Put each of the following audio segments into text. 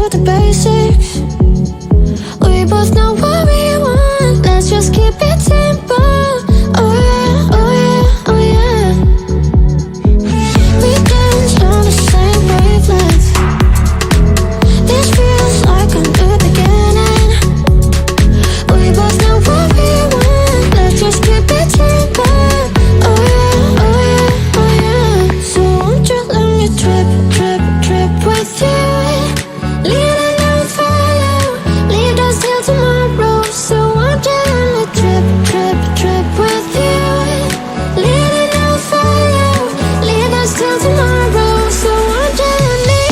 the basics. We both know what we want, let's just keep it simple. Oh yeah, oh yeah, oh yeah. We dance on the same wavelength. This feels like a new beginning. We both know what we want, let's just keep it simple. Oh yeah, oh yeah, oh yeah. So won't you let me trip, trip, trip with you? Leading out for you, leave us till tomorrow. So won't you let me trip, trip, trip with you? Leading out for you, leave us till tomorrow. So won't you let me?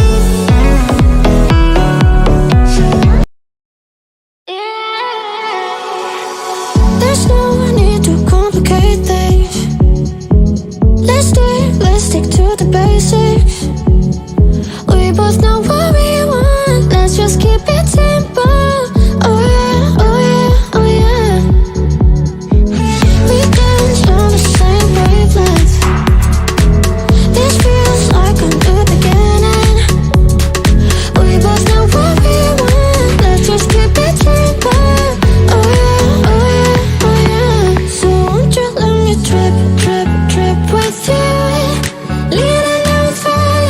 There's no need to complicate things. Let's stick to the basics. We both know what we want, let's just keep it simple. Oh yeah, oh yeah, oh yeah. We dance on the same wavelength. This feels like a new beginning. We both know what we want, let's just keep it simple. Oh yeah, oh yeah, oh yeah. So won't you let me trip, trip, trip with you? Leading out for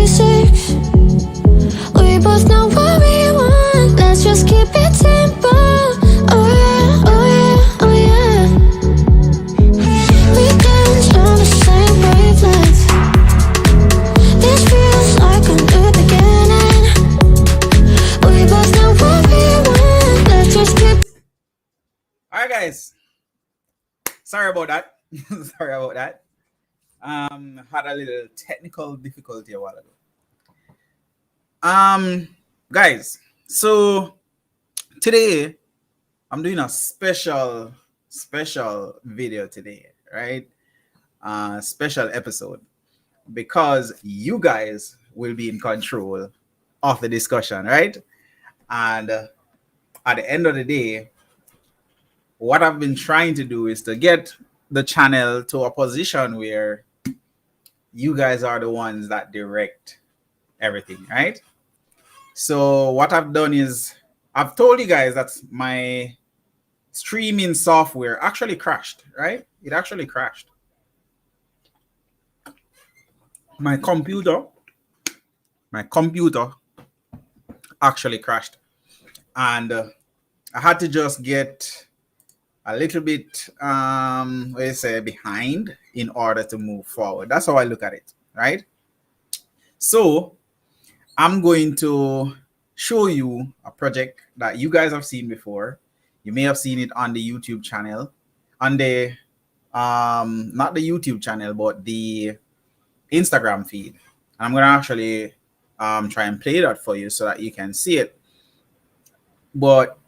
basics. We both know what we want. Let's just keep it simple. Oh yeah, oh yeah, oh yeah. We dance on the same wavelength. This feels like a new beginning. We both know what we want. Let's just keep. All right, guys. Sorry about that. Sorry about that. Had a little technical difficulty a while ago. Guys. So today I'm doing a special video today, right? Special episode because you guys will be in control of the discussion, right? And at the end of the day, what I've been trying to do is to get the channel to a position where you guys are the ones that direct everything, right? So what I've done is I've told you guys that my streaming software actually crashed, right? It actually crashed. My computer actually crashed, and I had to just get a little bit behind in order to move forward. That's how I look at it, right? So I'm going to show you a project that you guys have seen before. You may have seen it on the YouTube channel, on the not the YouTube channel, but the Instagram feed. And I'm gonna actually try and play that for you so that you can see it. But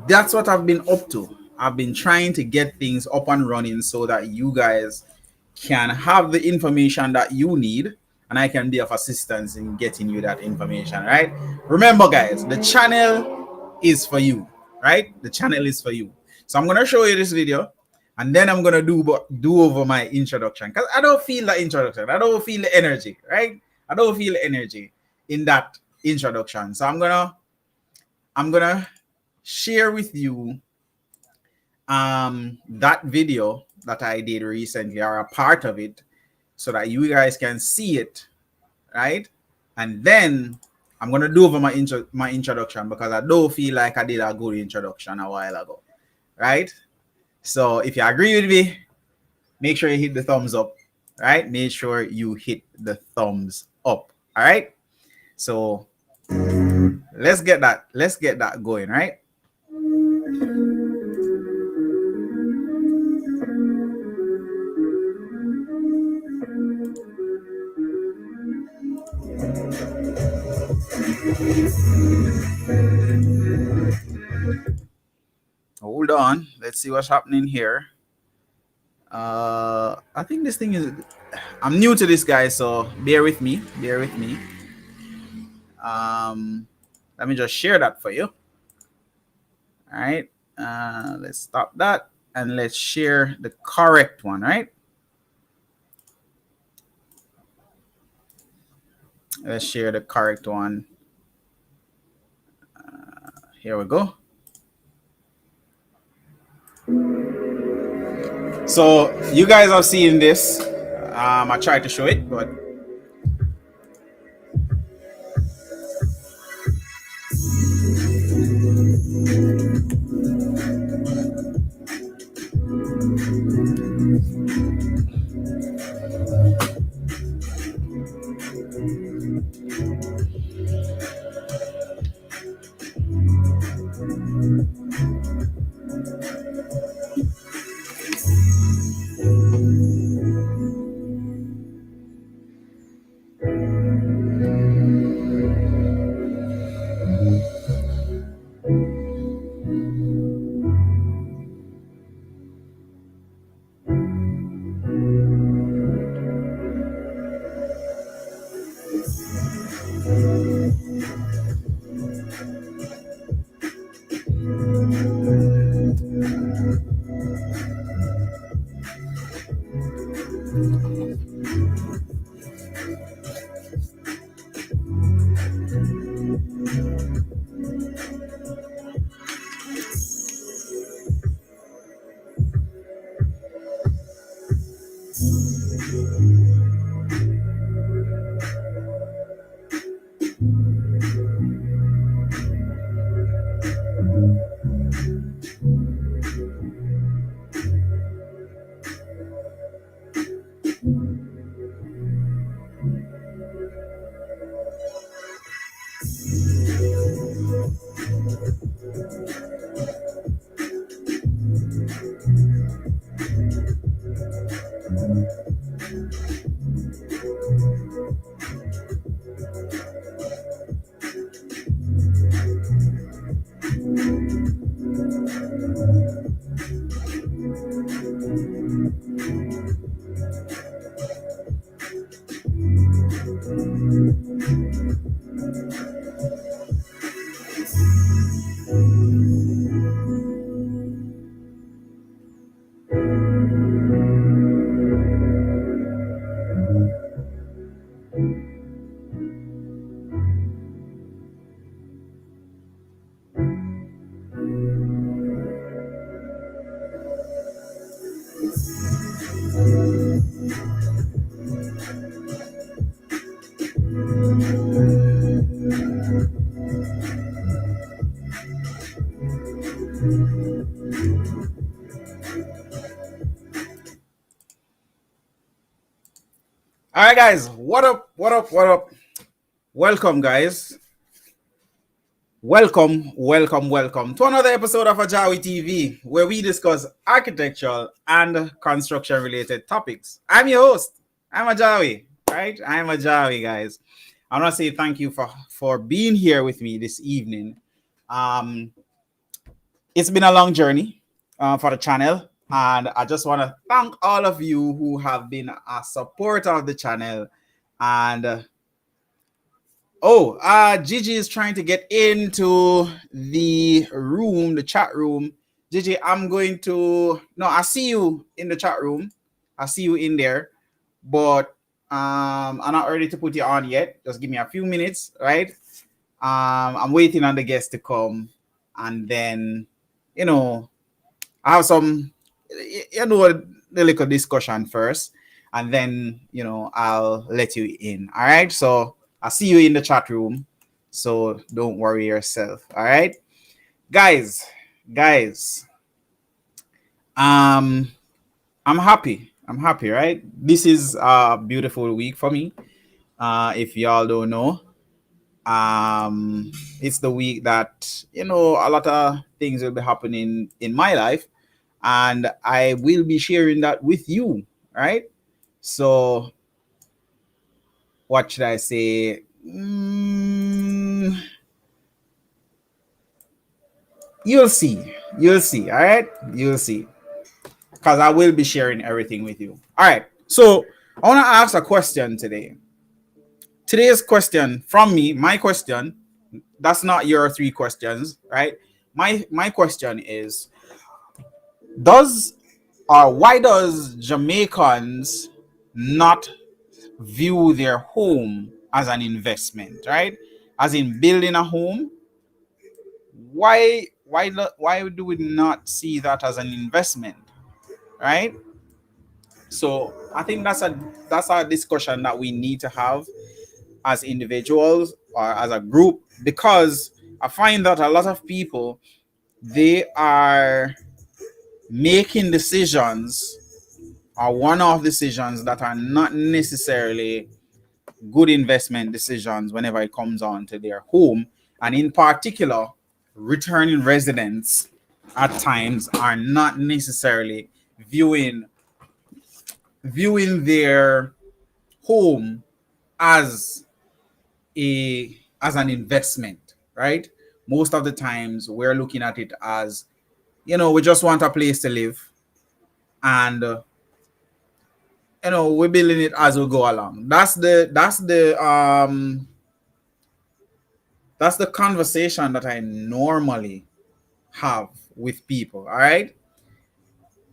that's what I've been up to. I've been trying to get things up and running so that you guys can have the information that you need, and I can be of assistance in getting you that information, right? Remember, guys, the channel is for you, right? The channel is for you. So I'm gonna show you this video, and then I'm gonna do over my introduction, because I don't feel the introduction. I don't feel the energy, right? I don't feel the energy in that introduction. So I'm gonna share with you that video that I did recently, or a part of it, so that you guys can see it, right? And then I'm gonna do over my introduction, because I don't feel like I did a good introduction a while ago, right? So if you agree with me, make sure you hit the thumbs up, right? Make sure you hit the thumbs up. All right. So let's get that going, right? Hold on, let's see what's happening here. I think this thing is, I'm new to this, guy, so bear with me. Let me just share that for you. All right, let's stop that and let's share the correct one, right? Let's share the correct one. Here we go. So you guys have seen this. I tried to show it, but All right, guys. What up? What up? What up? Welcome, guys. Welcome to another episode of AJAWI TV, where we discuss architectural and construction related topics. I'm your host. I'm AJAWI, right? I'm AJAWI, guys. I want to say thank you for being here with me this evening. It's been a long journey for the channel, and I just want to thank all of you who have been a supporter of the channel. And Gigi is trying to get into the room, the chat room. Gigi, I see you in the chat room. I see you in there, but I'm not ready to put you on yet. Just give me a few minutes, right? I'm waiting on the guests to come, and then, I have some, the little discussion first, and then, I'll let you in. All right. So I see you in the chat room. So don't worry yourself. All right. Guys. I'm happy. Right? This is a beautiful week for me. If y'all don't know, it's the week that, a lot of things will be happening in my life, and I will be sharing that with you, right? So what should I say? You'll see. All right, you'll see, because I will be sharing everything with you. All right, so I want to ask a question today. Today's question from me, my question, that's not your three questions, right? My question is, why does Jamaicans not view their home as an investment, right? As in building a home. Why do we not see that as an investment, right? So I think that's a discussion that we need to have as individuals or as a group, because I find that a lot of people, they are making decisions or one-off decisions that are not necessarily good investment decisions whenever it comes on to their home. And in particular, returning residents at times are not necessarily viewing their home as an investment, right? Most of the times we're looking at it as, we just want a place to live, and we're building it as we go along. That's the conversation that I normally have with people. All right,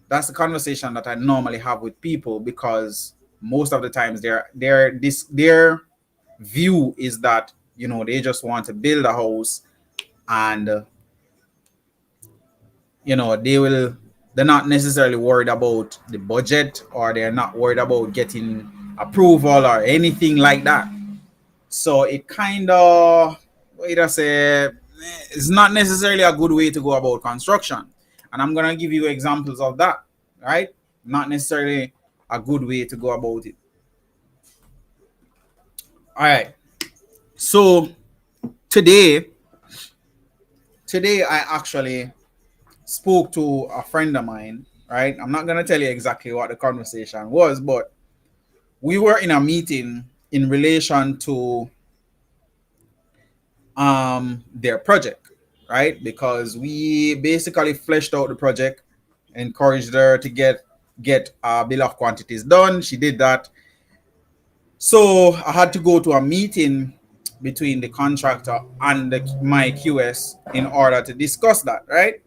that's the conversation that I normally have with people, because most of the times their view is that, they just want to build a house, and they're not necessarily worried about the budget, or they're not worried about getting approval or anything like that. So it kind of, it's not necessarily a good way to go about construction. And I'm going to give you examples of that, right? Not necessarily a good way to go about it. All right. So today I actually spoke to a friend of mine, right? I'm not going to tell you exactly what the conversation was, but we were in a meeting in relation to their project, right? Because we basically fleshed out the project, encouraged her to get get a bill of quantities done. She did that. So I had to go to a meeting between the contractor and my QS in order to discuss that, right?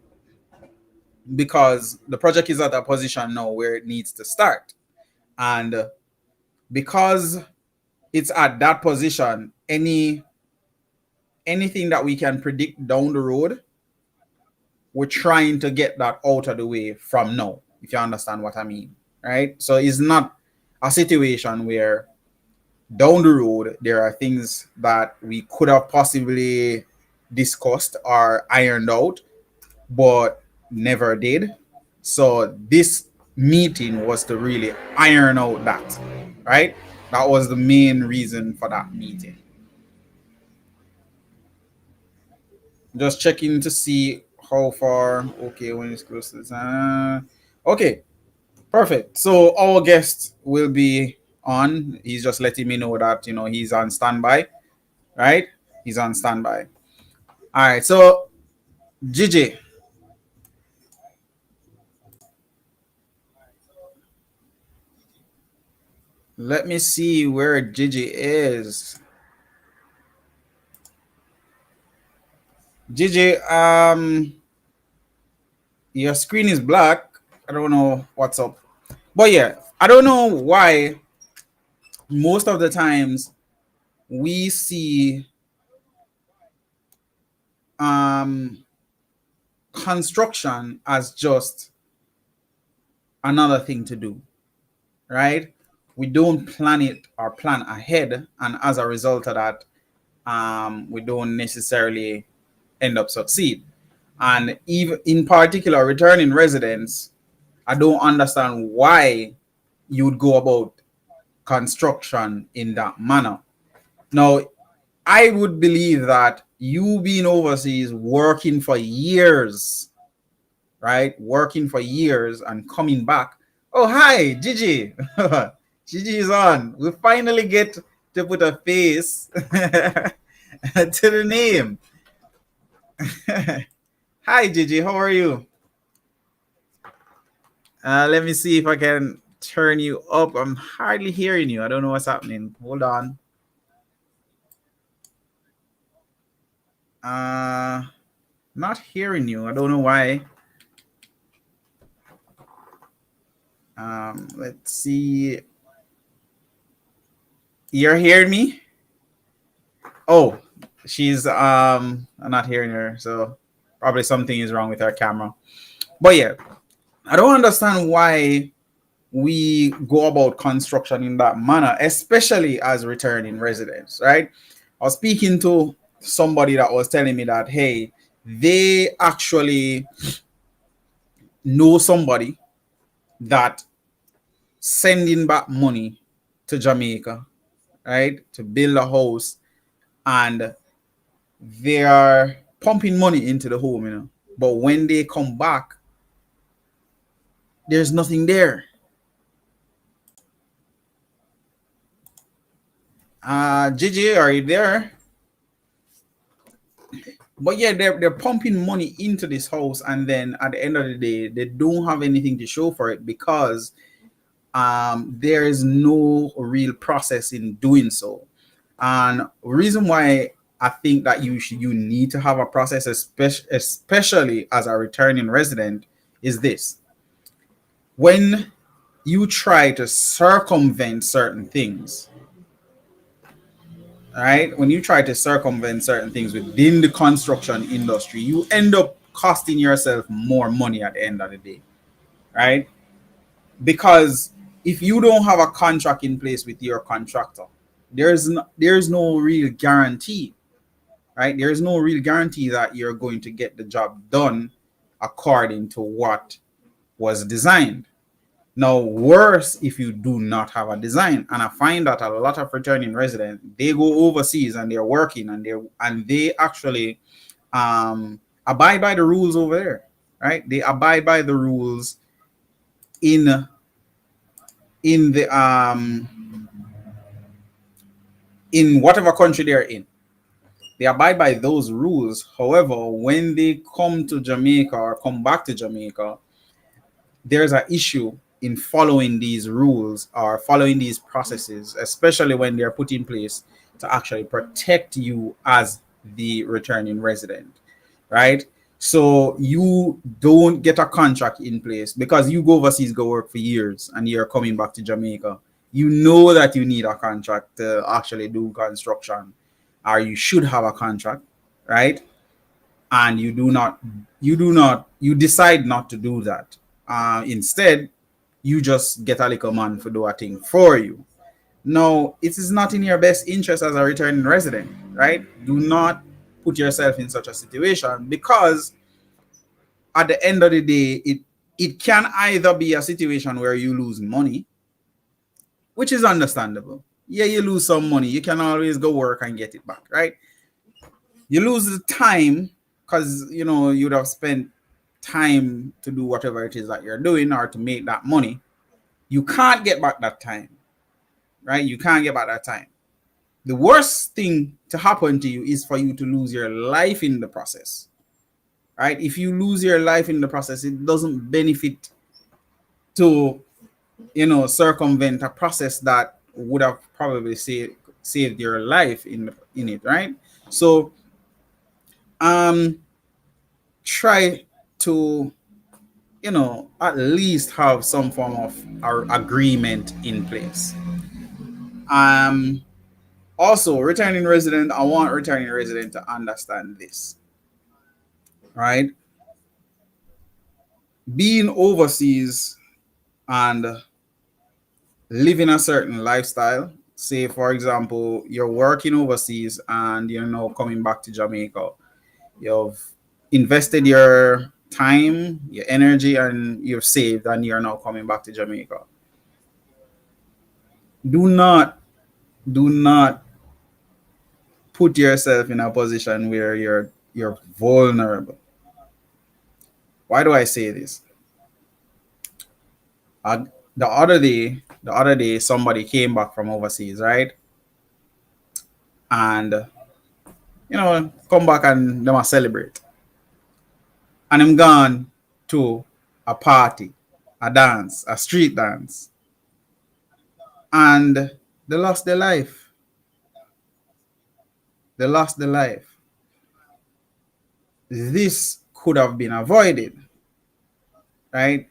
Because the project is at a position now where it needs to start. And because it's at that position, anything that we can predict down the road, we're trying to get that out of the way from now, if you understand what I mean, right? So it's not a situation where down the road there are things that we could have possibly discussed or ironed out, but never did. So this meeting was to really iron out that, right? That was the main reason for that meeting. Just checking to see how far. Okay, when it's close to the time. Okay, perfect. So our guest will be on. He's just letting me know that he's on standby, right? He's on standby. All right. So Gigi, let me see where Gigi is. Gigi, your screen is black. I don't know what's up, but yeah, I don't know why. Most of the times we see construction as just another thing to do, right? We don't plan it or plan ahead, and as a result of that, we don't necessarily end up succeed. And even in particular, returning residents, I don't understand why you would go about construction in that manner. Now, I would believe that you being overseas, working for years, right? Working for years and coming back. Oh, hi, Gigi. Gigi is on. We finally get to put a face to the name. Hi, Gigi. How are you? Let me see if I can turn you up. I'm hardly hearing you. I don't know what's happening. Hold on. Not hearing you. I don't know why. Let's see. You're hearing me? Oh, she's I'm not hearing her, so probably something is wrong with her camera. But yeah, I don't understand why we go about construction in that manner, especially as returning residents, right? I was speaking to somebody that was telling me that, hey, they actually know somebody that sending back money to Jamaica, right, to build a house, and they are pumping money into the home, but when they come back, there's nothing there. Gigi, are you there? But yeah, they're pumping money into this house, and then at the end of the day, they don't have anything to show for it because there is no real process in doing so. And reason why I think that you need to have a process, especially as a returning resident, is this: when you try to circumvent certain things, right? When you try to circumvent certain things within the construction industry, you end up costing yourself more money at the end of the day, right? Because if you don't have a contract in place with your contractor, there's no real guarantee, right? There's no real guarantee that you're going to get the job done according to what was designed. Now, worse if you do not have a design. And I find that a lot of returning residents, they go overseas and they're working and they actually abide by the rules over there, right? They abide by the rules in the in whatever country they're in. They abide by those rules. However, when they come to Jamaica or come back to Jamaica, there's an issue in following these rules or following these processes, especially when they're put in place to actually protect you as the returning resident, right? So you don't get a contract in place because you go overseas, go work for years, and you're coming back to Jamaica. You know that you need a contract to actually do construction, or you should have a contract, right? And you decide not to do that. Instead, you just get a little man to do a thing for you. No, it is not in your best interest as a returning resident, right? Do not put yourself in such a situation, because at the end of the day, it can either be a situation where you lose money, which is understandable. Yeah, you lose some money. You can always go work and get it back, right? You lose the time because you'd have spent time to do whatever it is that you're doing or to make that money. You can't get back that time, right? You can't get back that time. The worst thing to happen to you is for you to lose your life in the process, right? If you lose your life in the process, it doesn't benefit to circumvent a process that would have probably saved your life in it, right? So try to at least have some form of agreement in place. Also, returning resident, I want returning resident to understand this, right? Being overseas and living a certain lifestyle, say for example, you're working overseas and you're now coming back to Jamaica. You've invested your time, your energy, and you've saved, and you're now coming back to Jamaica. Do not put yourself in a position where you're vulnerable. Why do I say this? The other day, somebody came back from overseas, right? And come back and they must celebrate. And I'm gone to a party, a dance, a street dance, and they lost their life. They lost their life. This could have been avoided, right?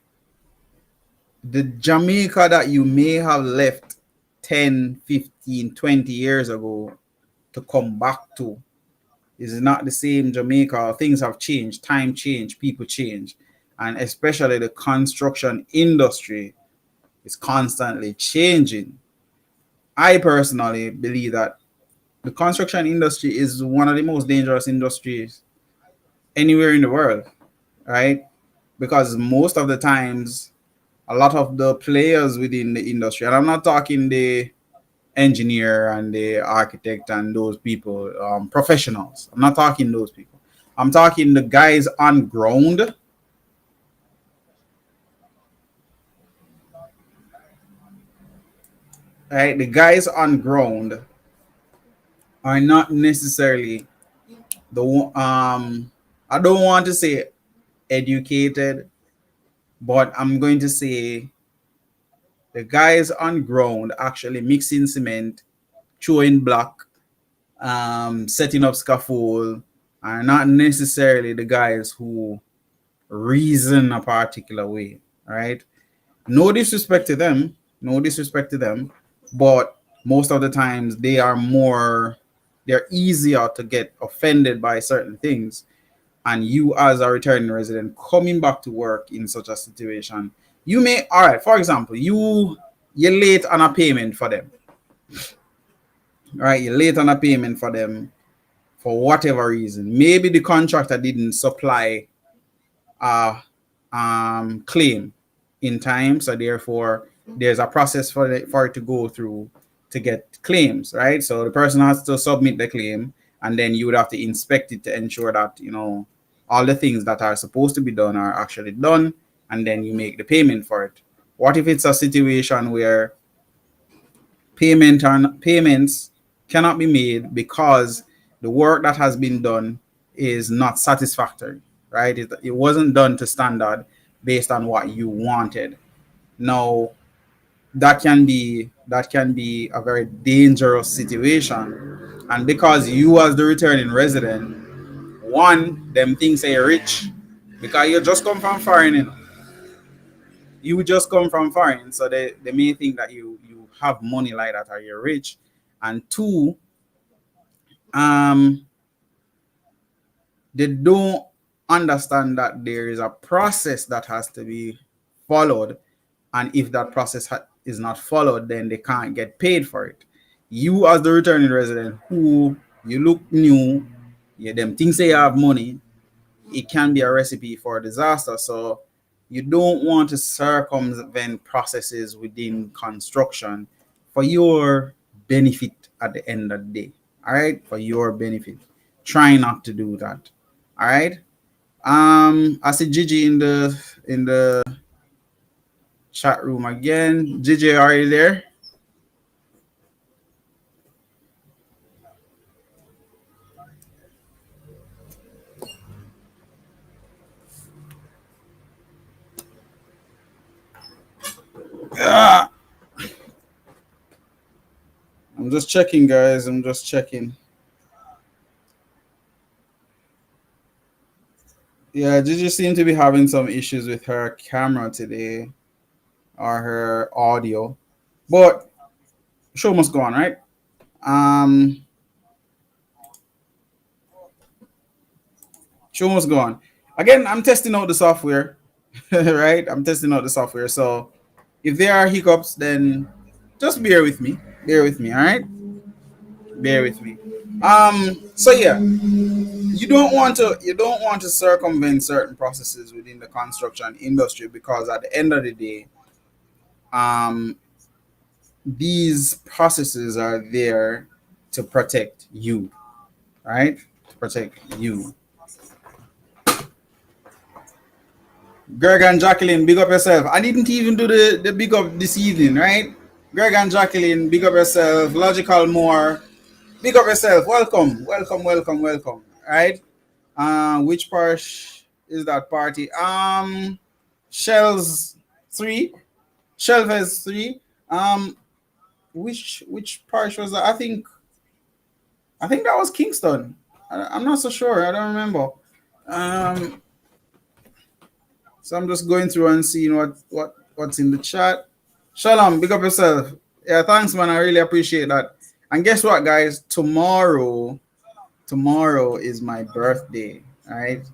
The Jamaica that you may have left 10, 15, 20 years ago to come back to is not the same Jamaica. Things have changed, time changed, people change, and especially the construction industry is constantly changing. I personally believe that the construction industry is one of the most dangerous industries anywhere in the world, right? Because most of the times, a lot of the players within the industry, and I'm not talking the engineer and the architect and those people, professionals. I'm not talking those people. I'm talking the guys on ground. Right? The guys on ground are not necessarily I don't want to say educated, but I'm going to say the guys on ground actually mixing cement, throwing block, setting up scaffold are not necessarily the guys who reason a particular way, right? No disrespect to them, but most of the times they're easier to get offended by certain things. And you, as a returning resident coming back to work in such a situation, you may, all right, for example, you're late on a payment for them, right? You're late on a payment for them for whatever reason. Maybe the contractor didn't supply a claim in time, so therefore there's a process for it to go through to get claims, right? So the person has to submit the claim, and then you would have to inspect it to ensure that all the things that are supposed to be done are actually done, and then you make the payment for it. What if it's a situation where payments cannot be made because the work that has been done is not satisfactory, right? It wasn't done to standard based on what you wanted. Now that can be a very dangerous situation. And because you as the returning resident, one, them things say you're rich because you just come from foreign, you just come from foreign, so they may think that you have money like that or you're rich. And two, um they don't understand that there is a process that has to be followed, and if that process is not followed, then they can't get paid for it. You as the returning resident, who you look new, yeah, them things say you have money, it can be a recipe for disaster. So you don't want to circumvent processes within construction for your benefit at the end of the day. All right, for your benefit. Try not to do that. All right. I see Gigi in the chat room again. Gigi, are you there? Ah, I'm just checking, guys. I'm just checking. Yeah, Gigi seemed to be having some issues with her camera today or her audio, but show must go on, right? Um, show must go on. Again, I'm testing out the software, right? I'm testing out the software. So if there are hiccups, then just bear with me. Bear with me, all right? Bear with me. So yeah, you don't want to circumvent certain processes within the construction industry, because at the end of the day, um these processes are there to protect you, right? To protect you. Greg and Jacqueline, big up yourself. I didn't even do the big up this evening, right? Greg and Jacqueline, big up yourself. Logical more, big up yourself. Welcome, welcome, welcome, welcome. Right? Which parish is that party? Shells 3. Shelves 3. Which parish was that? I think that was Kingston. I'm not so sure. I don't remember. Um, so I'm just going through and seeing what's in the chat. Shalom, big up yourself. Yeah, thanks, man. I really appreciate that. And guess what, guys? Tomorrow is my birthday. All right,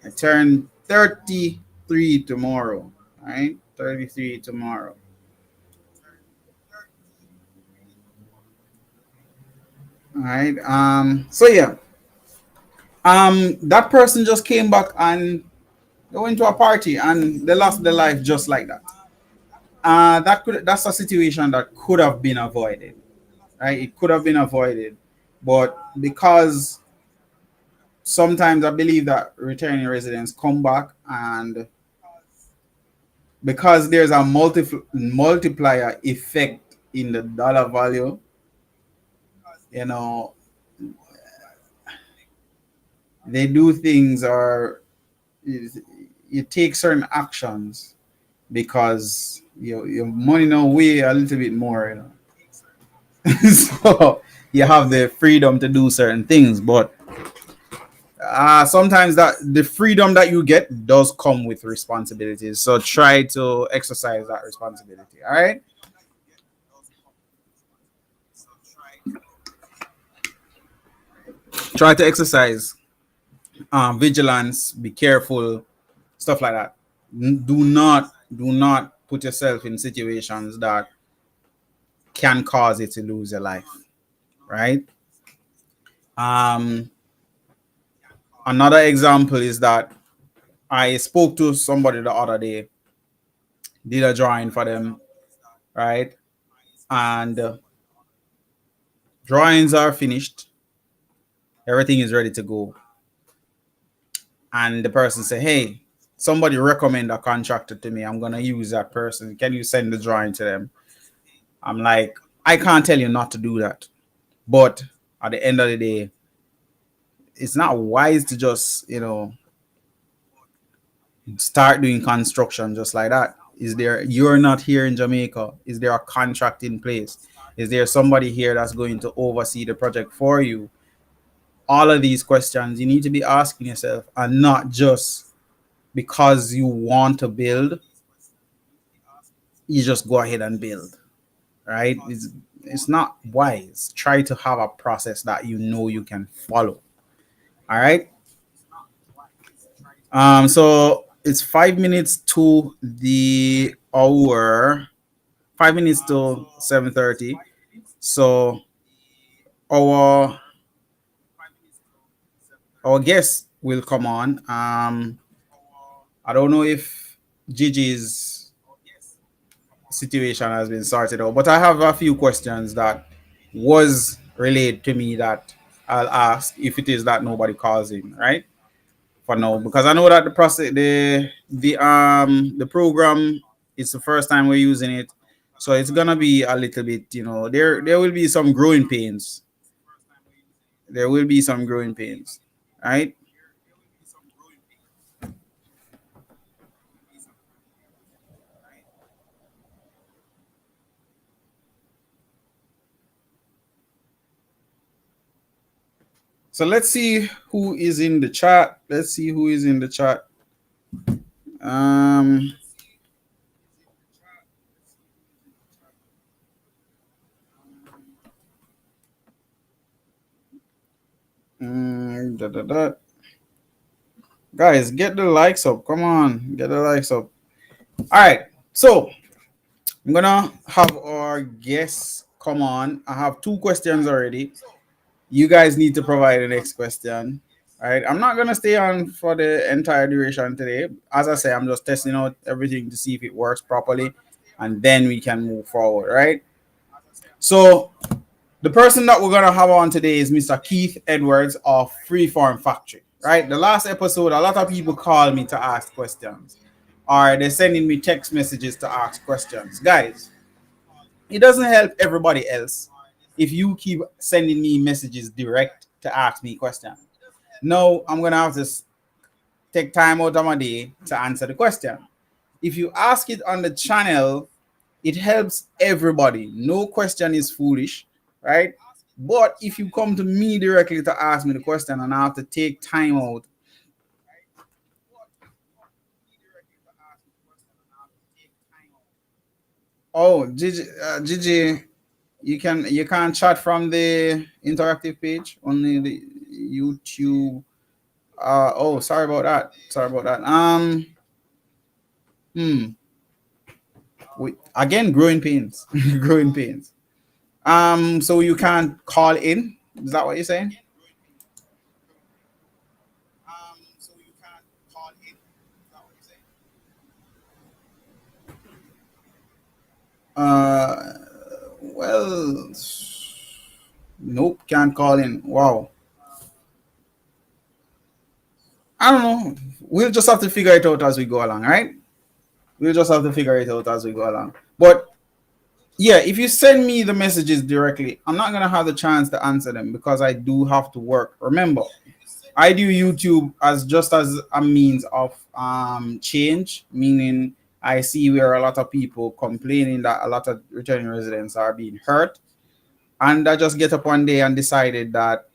I turn 33 tomorrow. All right, 33 tomorrow. All right. So yeah. That person just came back and they went to a party and they lost their life just like that. That's a situation that could have been avoided, right? It could have been avoided, but because sometimes I believe that returning residents come back, and because there's a multiplier effect in the dollar value, you know, they do things, or you take certain actions because your money now weigh a little bit more, so you have the freedom to do certain things, but sometimes that the freedom that you get does come with responsibilities. So try to exercise that responsibility. All right. Try to exercise vigilance. Be careful. Stuff like that. Do not put yourself in situations that can cause you to lose your life. Right. Um. Another example is that I spoke to somebody the other day, did a drawing for them, right? And drawings are finished, everything is ready to go. And the person said, "Hey, somebody recommend a contractor to me. I'm gonna use that person. Can you send the drawing to them?" I'm like, I can't tell you not to do that, but at the end of the day, it's not wise to just start doing construction just like that. Is there, you're not here in Jamaica? Is there a contract in place? Is there somebody here that's going to oversee the project for you? All of these questions you need to be asking yourself, and not just because you want to build, you just go ahead and build, right? It's not wise. Try to have a process that you know you can follow. All right. So it's 5 minutes to the hour, 5 minutes to 7:30. So our our guest will come on. I don't know if Gigi's situation has been sorted out, but I have a few questions that was relayed to me that I'll ask if it is that nobody calls in, right? For now, because I know that the process, the program, it's the first time we're using it, so it's gonna be a little bit, there will be some growing pains. There will be some growing pains, right? So let's see who is in the chat. Let's see who is in the chat. Um, da, da, da. Guys, get the likes up. Come on, get the likes up. All right. So I'm gonna have our guests come on. I have two questions already. You guys need to provide the next question. All right. I'm not gonna stay on for the entire duration today. As I say, I'm just testing out everything to see if it works properly, and then we can move forward. Right. So the person that we're gonna have on today is Mr. Keith Edwards of Freeform Factory. Right. The last episode, a lot of people call me to ask questions, or they're sending me text messages to ask questions. Guys, it doesn't help everybody else if you keep sending me messages direct to ask me questions. No, I'm gonna have to take time out of my day to answer the question. If you ask it on the channel, it helps everybody. No question is foolish, right? But if you come to me directly to ask me the question and I have to take time out, oh, Gigi, you can't chat from the interactive page, only the YouTube. Oh, sorry about that. Sorry about that. Hmm. Again, growing pains. Growing pains. So you can't call in. Is that what you're saying? Uh, well, nope, can't call in. Wow. I don't know. We'll just have to figure it out as we go along, right? We'll just have to figure it out as we go along. But yeah, if you send me the messages directly, I'm not gonna have the chance to answer them because I do have to work. Remember, I do YouTube as just as a means of change, meaning I see where a lot of people complaining that a lot of returning residents are being hurt, and I just get up one day and decided that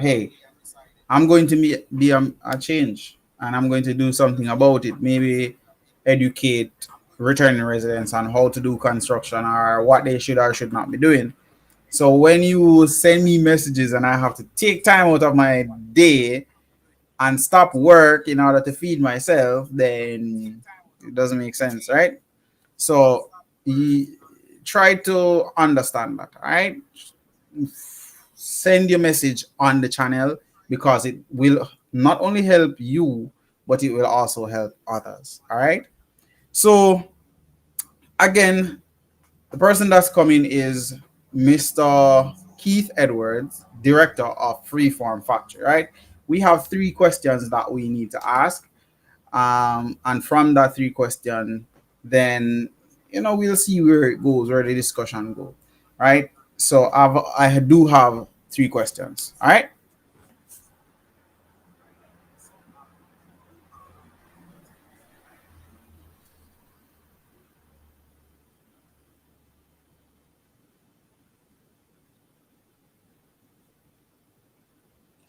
hey, I'm going to be a change, and I'm going to do something about it. Maybe educate returning residents on how to do construction or what they should or should not be doing. So when you send me messages and I have to take time out of my day and stop work in order to feed myself, then it doesn't make sense, right? So you try to understand that, all right? Send your message on the channel because it will not only help you, but it will also help others, all right? So again, the person that's coming is Mr. Keith Edwards, director of Freeform Factory, right? We have three questions that we need to ask. And from that three question, then we'll see where it goes, where the discussion goes, right? So I do have three questions. All right.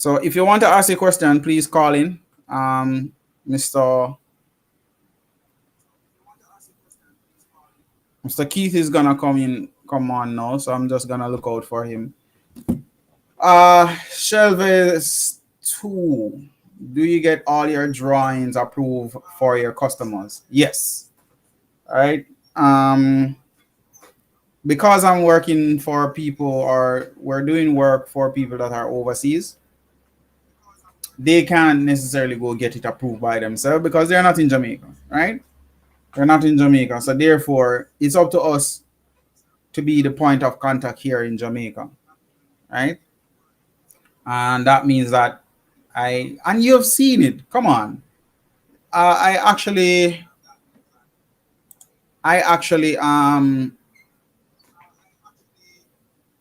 So if you want to ask a question, please call in. Mr. Keith is gonna come on now, so I'm just gonna look out for him. Shelvis 2. Do you get all your drawings approved for your customers? Yes. All right. Because I'm working for people, or we're doing work for people that are overseas, they can't necessarily go get it approved by themselves because they're not in Jamaica, right? They're not in Jamaica. So therefore, it's up to us to be the point of contact here in Jamaica, right? And that means that and you've seen it. Come on. I actually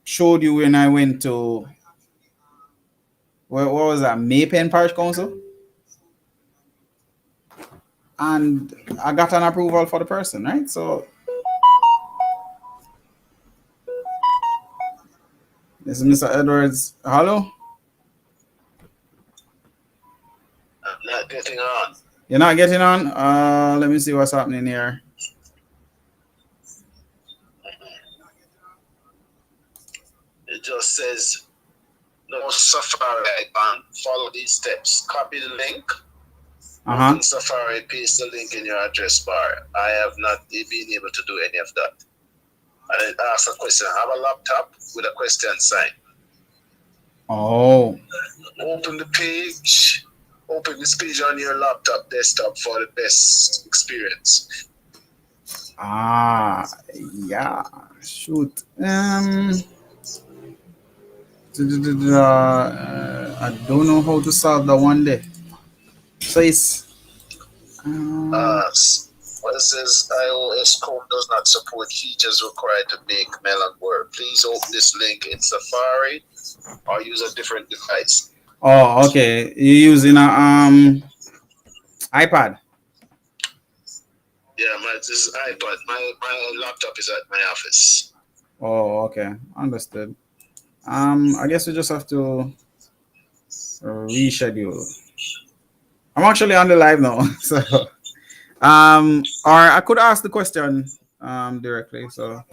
showed you when I went to, what was that, Maypen Parish Council, and I got an approval for the person, right? So this is Mr. Edwards. Hello? I'm not getting on. You're not getting on? Let me see what's happening here. It just says no Safari icon. Follow these steps. Copy the link. Open Safari, paste the link in your address bar. I have not been able to do any of that. I ask a question. I have a laptop with a question sign. Oh. Open the page. Open this page on your laptop desktop for the best experience. Yeah. Shoot. I don't know how to solve that one day. So it's what it says, iOS code does not support features required to make Melon work. Please open this link in Safari or use a different device. Oh, okay. You're using a iPad. Yeah, this is iPad. My laptop is at my office. Oh, okay. Understood. I guess we just have to reschedule. I'm actually on the live now, so or I could ask the question directly. So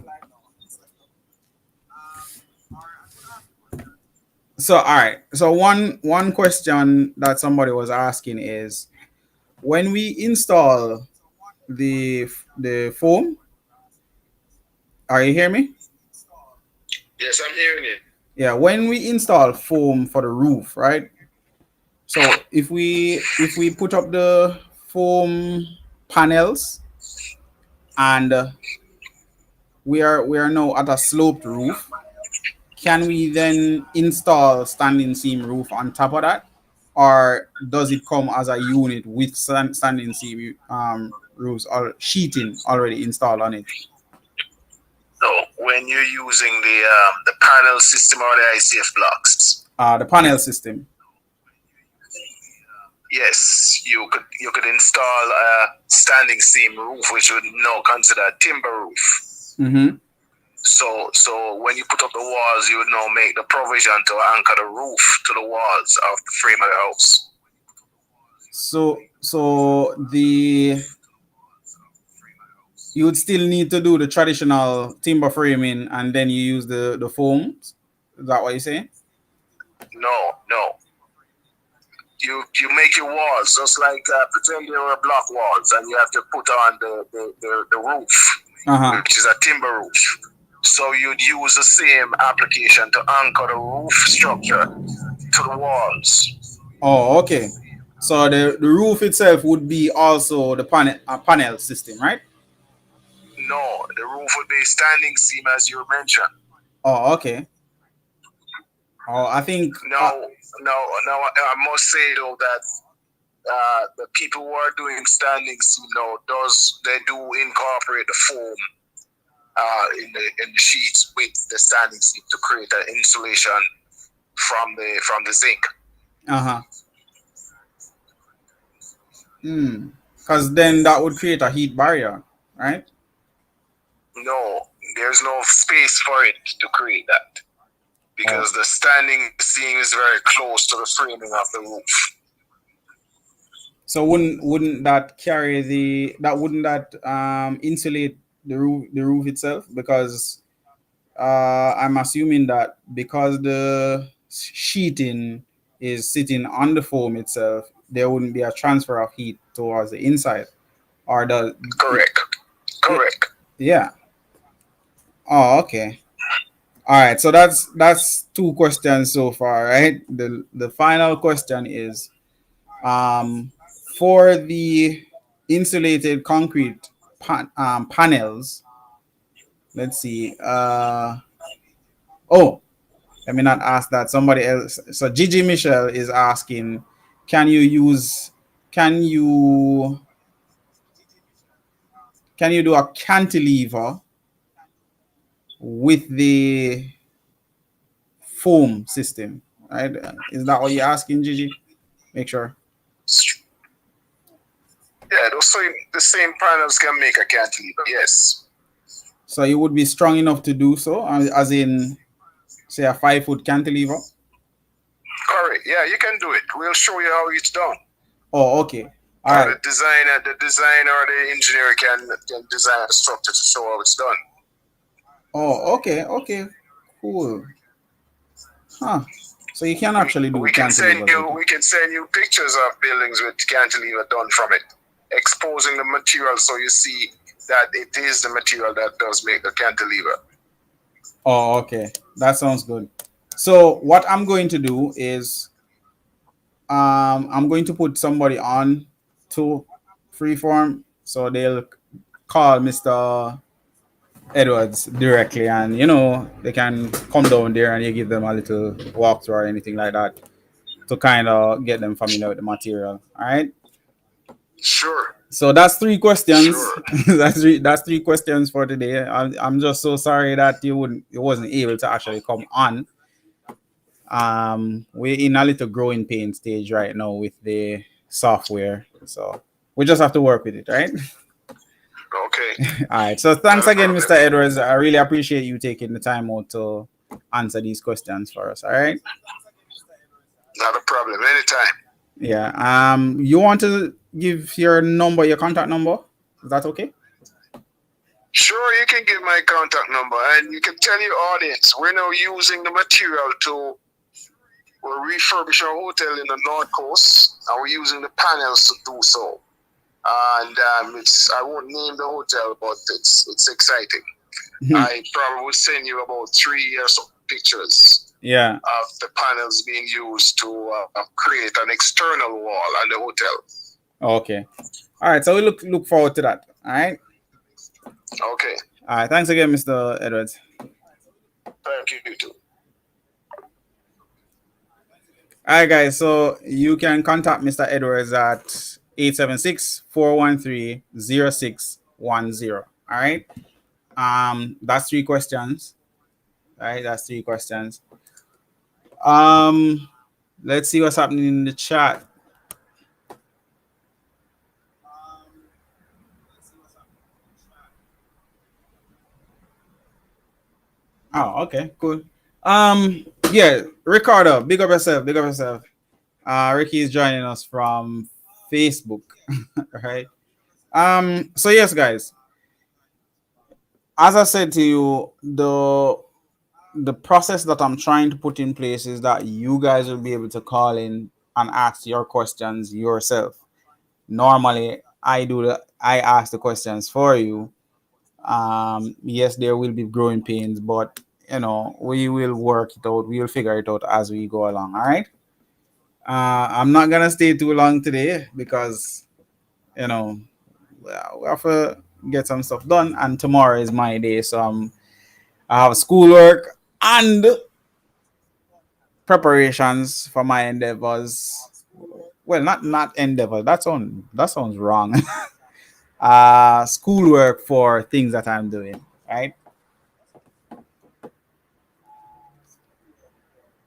all right. So one question that somebody was asking is, when we install the foam, are you hearing me? Yes, I'm hearing it. Yeah, when we install foam for the roof, right? So if we put up the foam panels and we are now at a sloped roof, can we then install standing seam roof on top of that, or does it come as a unit with standing seam roofs or sheeting already installed on it? No, when you're using the panel system or the ICF blocks. The panel system. Yes, you could install a standing seam roof, which would now consider a timber roof. Mm-hmm. So when you put up the walls, you would now make the provision to anchor the roof to the walls of the frame of the house. So you would still need to do the traditional timber framing and then you use the foam. Is that what you're saying? No. You make your walls just like pretend they were block walls, and you have to put on the roof, which is a timber roof. So you'd use the same application to anchor the roof structure to the walls. Oh, okay. So the roof itself would be also the panel system, right? No, the roof would be standing seam as you mentioned. Oh, okay. Oh, I think no. I must say though that the people who are doing standing seam now they do incorporate the foam in the sheets with the standing seam to create an insulation from the zinc. Because then that would create a heat barrier, right? No, there's no space for it to create that. because the standing seam is very close to the framing of the roof. So wouldn't that insulate the roof itself? Because I'm assuming that because the sheeting is sitting on the foam itself, there wouldn't be a transfer of heat towards the inside, or the correct. Yeah. Oh, okay. All right. So that's two questions so far, right? The final question is, for the insulated concrete panels. Let's see. Oh, let me not ask that. Somebody else. So Gigi Michelle is asking, can you use, can you can you do a cantilever with the foam system? Right? Is that what you're asking, Gigi? Make sure. Yeah, the same panels can make a cantilever. Yes. So you would be strong enough to do so, as in, say, a 5-foot cantilever. Correct. Yeah, you can do it. We'll show you how it's done. Oh, okay. All right. The designer or the engineer can design the structure to show how it's done. Oh, okay. Okay. Cool. Huh. So you can actually do we can send you pictures of buildings with cantilever done from it, exposing the material so you see that it is the material that does make the cantilever. Oh, okay. That sounds good. So what I'm going to do is I'm going to put somebody on to Freeform, so they'll call Mr. Edwards directly, and they can come down there and you give them a little walkthrough or anything like that to kind of get them familiar with the material. All right. Sure. So that's 3 questions. Sure. that's three questions for today. I'm just so sorry that you wasn't able to actually come on. We're in a little growing pain stage right now with the software, so we just have to work with it, right? Okay. All right. So thanks again, Mr. Edwards. I really appreciate you taking the time out to answer these questions for us. All right. Not a problem. Anytime. Yeah. You want to give your contact number? Is that okay? Sure, you can give my contact number, and you can tell your audience we're now using the material to refurbish our hotel in the North Coast, and we're using the panels to do so. And I won't name the hotel, but it's exciting. I probably will send you about 3 years of pictures. Yeah. Of the panels being used to create an external wall on the hotel. Okay. All right. So we look forward to that. All right. Okay. All right. Thanks again, Mr. Edwards. Thank you too. All right, guys. So you can contact Mr. Edwards at 876-413-0610. All right. That's 3 questions. All right. That's 3 questions. Let's see what's happening in the chat. Oh, okay, cool. Yeah, Ricardo, big up yourself, big up yourself. Ricky is joining us from Facebook. Right. So yes, guys. As I said to you, the process that I'm trying to put in place is that you guys will be able to call in and ask your questions yourself. Normally, I ask the questions for you. Yes, there will be growing pains, but we will work it out. We will figure it out as we go along. All right. I'm not gonna stay too long today because we have to get some stuff done, and tomorrow is my day, so I have schoolwork and preparations for my endeavors. Well, not endeavor. That sounds wrong. Schoolwork for things that I'm doing, right?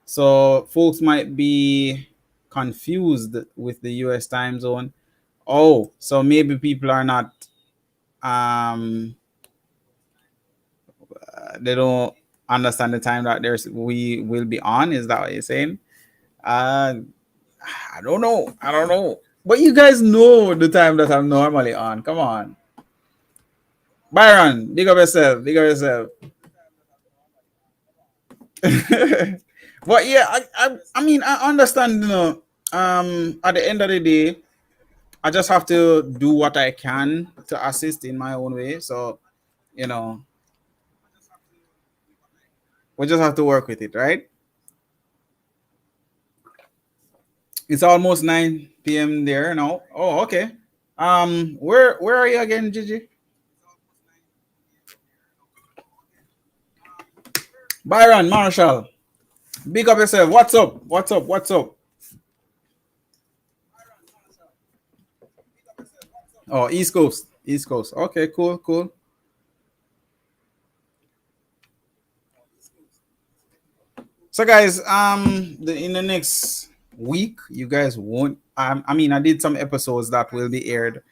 So folks might be confused with the US time zone. Oh, so maybe people are not they don't understand the time that we will be on. Is that what you're saying? I don't know. I don't know. But you guys know the time that I'm normally on. Come on. Byron, big up yourself. Big up yourself. But yeah, I mean, I understand, at the end of the day, I just have to do what I can to assist in my own way. So, you know, we just have to work with it, right? It's almost 9 p.m. there now. Oh, okay. Where are you again, Gigi? Byron, Marshall. Big up yourself. What's up? What's up? What's up? Oh, East Coast. East Coast. Okay, cool, cool. So guys, in the next week, you guys won't I mean, I did some episodes that will be aired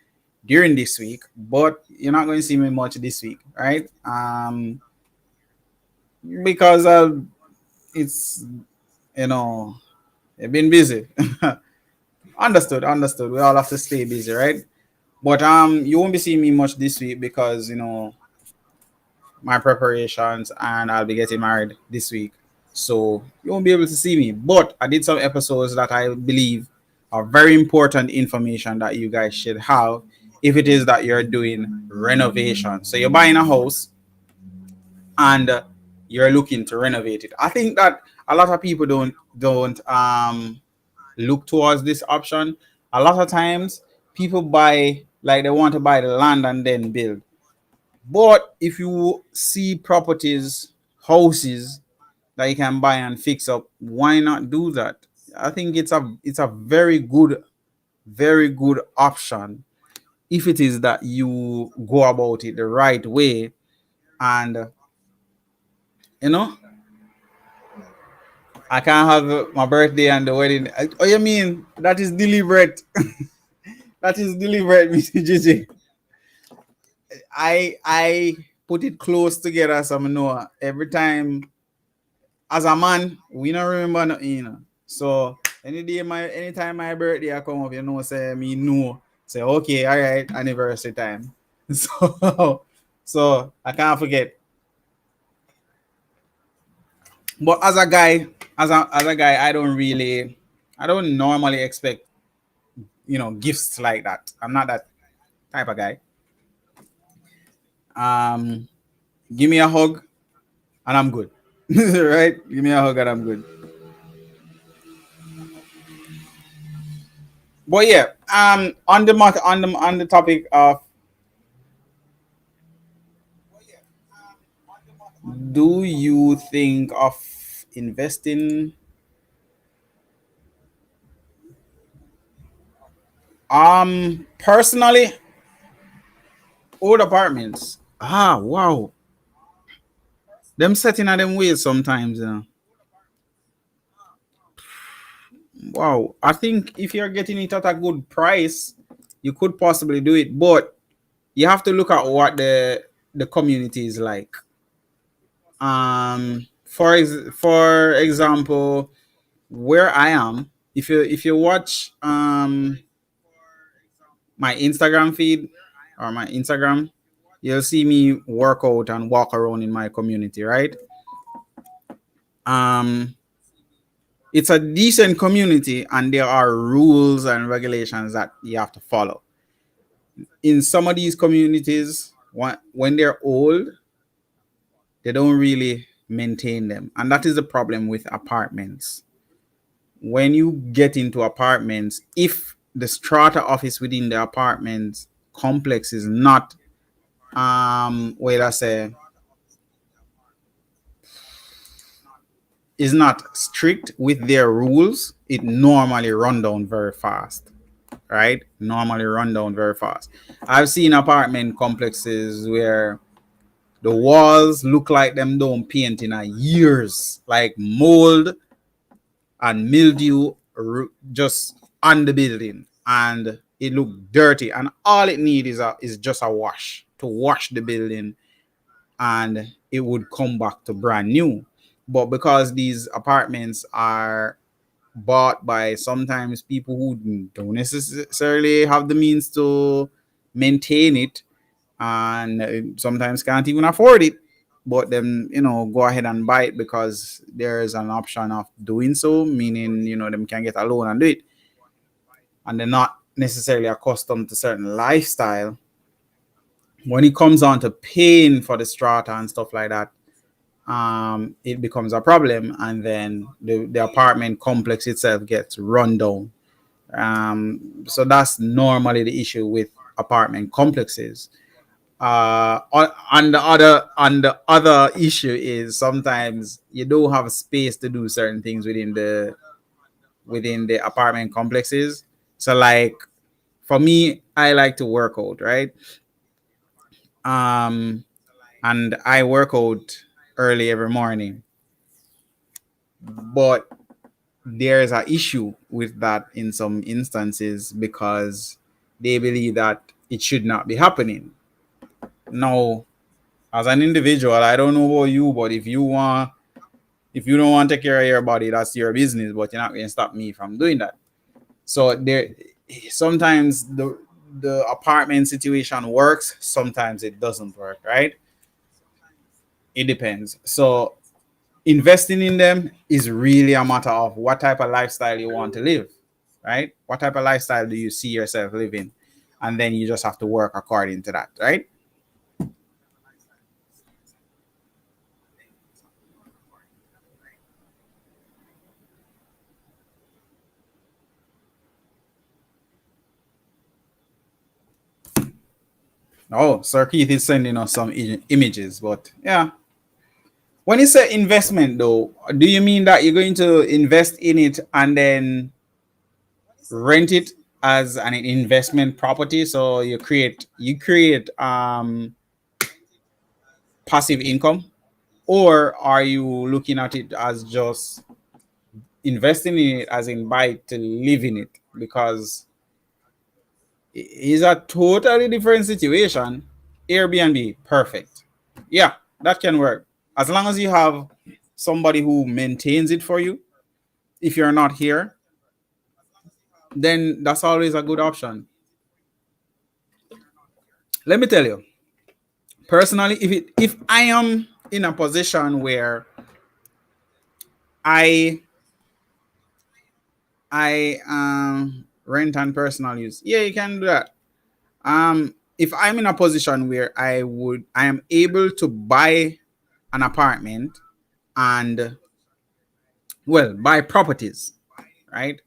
during this week, but you're not going to see me much this week, right? Because it's, you know, I've been busy. Understood, understood. We all have to stay busy, right? But you won't be seeing me much this week because, my preparations, and I'll be getting married this week. So you won't be able to see me. But I did some episodes that I believe are very important information that you guys should have if it is that you're doing renovation. So you're buying a house and you're looking to renovate it. I think that a lot of people don't look towards this option. A lot of times people buy, like, they want to buy the land and then build. But if you see properties, houses that you can buy and fix up, why not do that? I think it's a very good option if it is that you go about it the right way. And you know, I can't have my birthday and the wedding. Oh, you mean that is deliberate? That is deliberate, Mr. Gigi. I put it close together so I know every time. As a man, we don't remember nothing. So anytime my birthday I come up, say me know. Say okay, all right, anniversary time. So I can't forget. But as a guy, I don't normally expect gifts like that. I'm not that type of guy. Give me a hug and I'm good. Right? Give me a hug and I'm good. But yeah, on the topic of, do you think of investing? Personally, old apartments. Ah, wow. Them setting at them ways sometimes. Wow. I think if you're getting it at a good price, you could possibly do it, but you have to look at what the community is like. For example, where I am, if you watch my Instagram feed or my Instagram, you'll see me work out and walk around in my community, right? Um, it's a decent community, and there are rules and regulations that you have to follow. In some of these communities, when they're old, they don't really maintain them, and that is the problem with apartments. When you get into apartments, if the strata office within the apartment complex is not wait I say is not strict with their rules, it normally run down very fast. Right? Normally run down very fast. I've seen apartment complexes where the walls look like them don't paint in a years, like mold and mildew just on the building, and it look dirty, and all it needs is just a wash to wash the building, and it would come back to brand new. But because these apartments are bought by sometimes people who don't necessarily have the means to maintain it, and sometimes can't even afford it, but then go ahead and buy it because there's an option of doing so, meaning them can get a loan and do it, and they're not necessarily accustomed to certain lifestyle. When it comes on to paying for the strata and stuff like that, it becomes a problem, and then the apartment complex itself gets run down. So that's normally the issue with apartment complexes. And the other issue is sometimes you don't have space to do certain things within the apartment complexes. So like for me, I like to work out, right? Um, and I work out early every morning, but there's an issue with that in some instances because they believe that it should not be happening. Now, as an individual, I don't know about you, but if you don't want to take care of your body, that's your business, but you're not going to stop me from doing that. So there, sometimes the apartment situation works, sometimes it doesn't work, right? It depends. So investing in them is really a matter of what type of lifestyle you want to live, right? What type of lifestyle do you see yourself living? And then you just have to work according to that, right? Oh, Sir Keith is sending us some images, but yeah. When you say investment, though, do you mean that you're going to invest in it and then rent it as an investment property? So you create passive income, or are you looking at it as just investing in it as in buy to live in it? Because it's a totally different situation. Airbnb, perfect. Yeah, that can work. As long as you have somebody who maintains it for you, if you're not here, then that's always a good option. Let me tell you, personally, if I am in a position where I I rent and personal use, yeah, you can do that. If I'm in a position where I am able to buy an apartment and buy properties, right?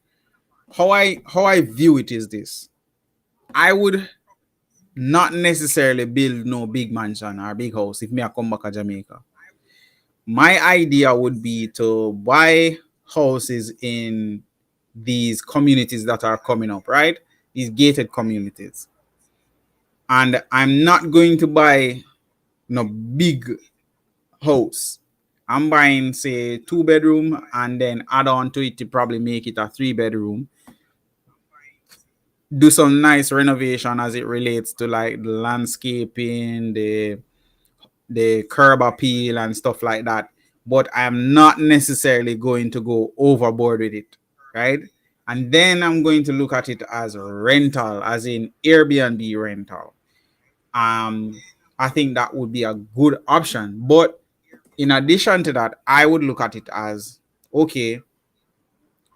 How I view it is this: I would not necessarily build no big mansion or big house if me I come back to Jamaica. My idea would be to buy houses in these communities that are coming up, right? These gated communities. And I'm not going to buy no big house. I'm buying, say, 2 bedroom and then add on to it to probably make it a 3 bedroom. Do some nice renovation as it relates to like the landscaping, the curb appeal and stuff like that. But I'm not necessarily going to go overboard with it, right? And then I'm going to look at it as a rental, as in Airbnb rental. Um, I think that would be a good option. But in addition to that, I would look at it as okay,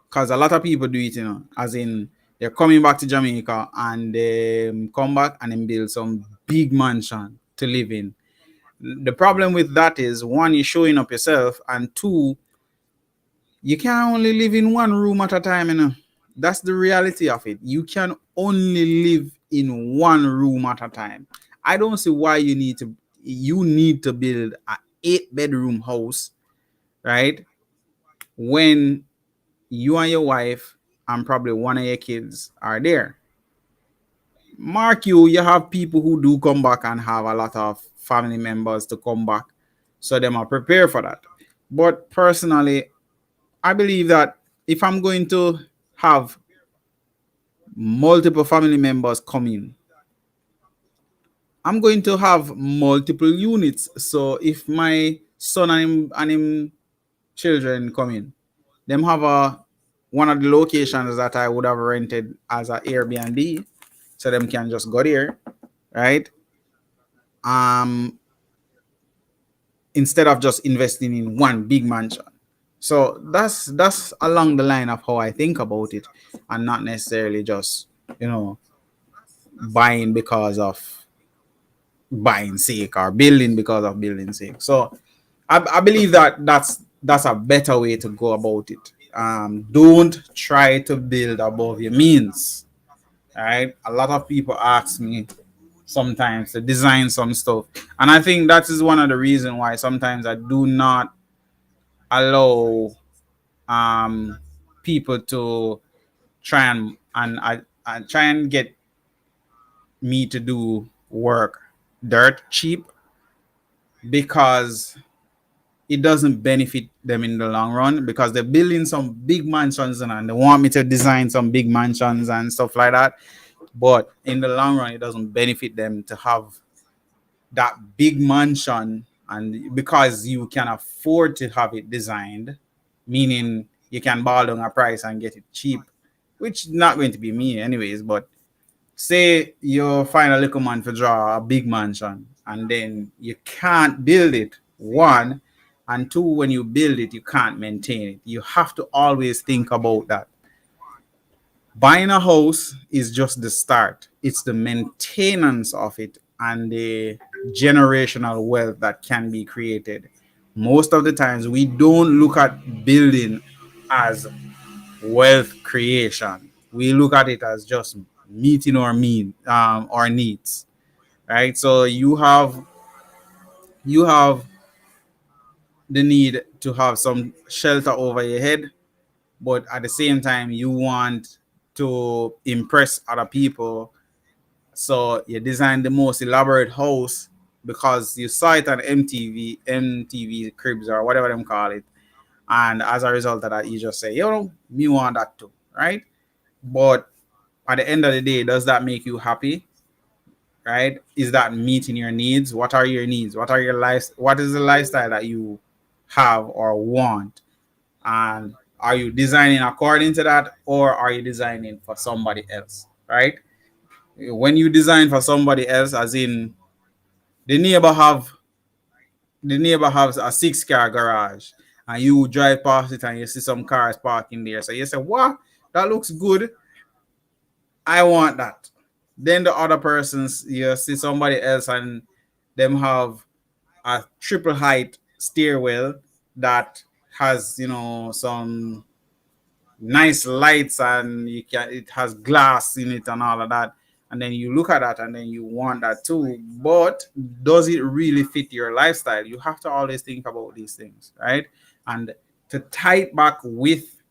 because a lot of people do it, as in they're coming back to Jamaica and they come back and then build some big mansion to live in. The problem with that is one, you're showing up yourself, and two, you can only live in one room at a time. That's the reality of it. You can only live in one room at a time. I don't see why you need to build a 8 bedroom house, right? When you and your wife and probably one of your kids are there. Mark you have people who do come back and have a lot of family members to come back. So them are prepared for that. But personally, I believe that if I'm going to have multiple family members coming, I'm going to have multiple units. So if my son and him children come in, them have a one of the locations that I would have rented as a Airbnb, so them can just go there, right? Um, Instead of just investing in one big mansion. So that's along the line of how I think about it, and not necessarily just you know buying because of buying sake or building because of building sake. So I believe that that's a better way to go about it. Don't try to build above your means. Right? A lot of people ask me sometimes to design some stuff, and I think that is one of the reasons why sometimes I do not allow um people to try and try and get me to do work dirt cheap, because it doesn't benefit them in the long run, because they're building some big mansions and they want me to design some big mansions and stuff like that. But in the long run, it doesn't benefit them to have that big mansion, and because you can afford to have it designed, meaning you can ball down a price and get it cheap, which is not going to be me anyways. But say you find a little man to draw a big mansion and then you can't build it, one, and two, when you build it you can't maintain it. You have to always think about that. Buying a house is just the start. It's the maintenance of it and the generational wealth that can be created. Most of the times we don't look at building as wealth creation. We look at it as just meeting our needs, right? So you have the need to have some shelter over your head, but at the same time you want to impress other people. So you design the most elaborate house because you saw it on MTV Cribs or whatever them call it, and as a result of that, you just say, me want that too, right? But at the end of the day, does that make you happy? Right? Is that meeting your needs? What are your needs? What are your life? What is the lifestyle that you have or want? And are you designing according to that, or are you designing for somebody else? Right? When you design for somebody else, as in the neighbor have the neighbor has a 6 car garage, and you drive past it and you see some cars parking there. So you say, "What? That looks good. I want that." Then the other persons, you see somebody else and them have a triple height stairwell that has some nice lights, and it has glass in it and all of that. And then you look at that and then you want that too. But does it really fit your lifestyle? You have to always think about these things, right? And to tie it back with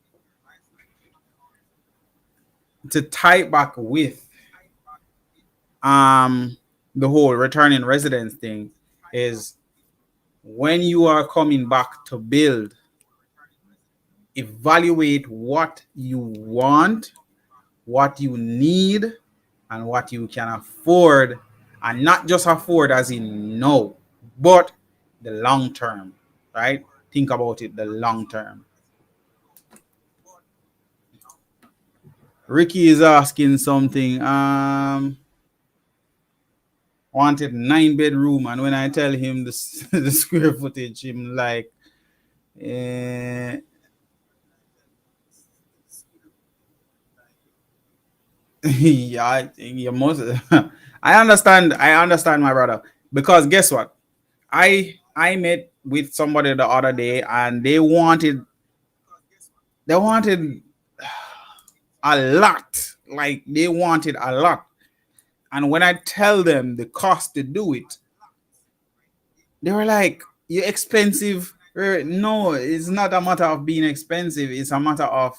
to tie it back with the whole returning residence thing is, when you are coming back to build, evaluate what you want, what you need, and what you can afford, and not just afford as in no, but the long term, right? Think about it, the long term. Ricky is asking something. Wanted 9 bedroom, and when I tell him the, the square footage, him like, eh, yeah, I think you must. I understand, my brother, because guess what? I met with somebody the other day, and they wanted a lot. Like, they wanted a lot, and when I tell them the cost to do it, they were like, "You're expensive." No, it's not a matter of being expensive. It's a matter of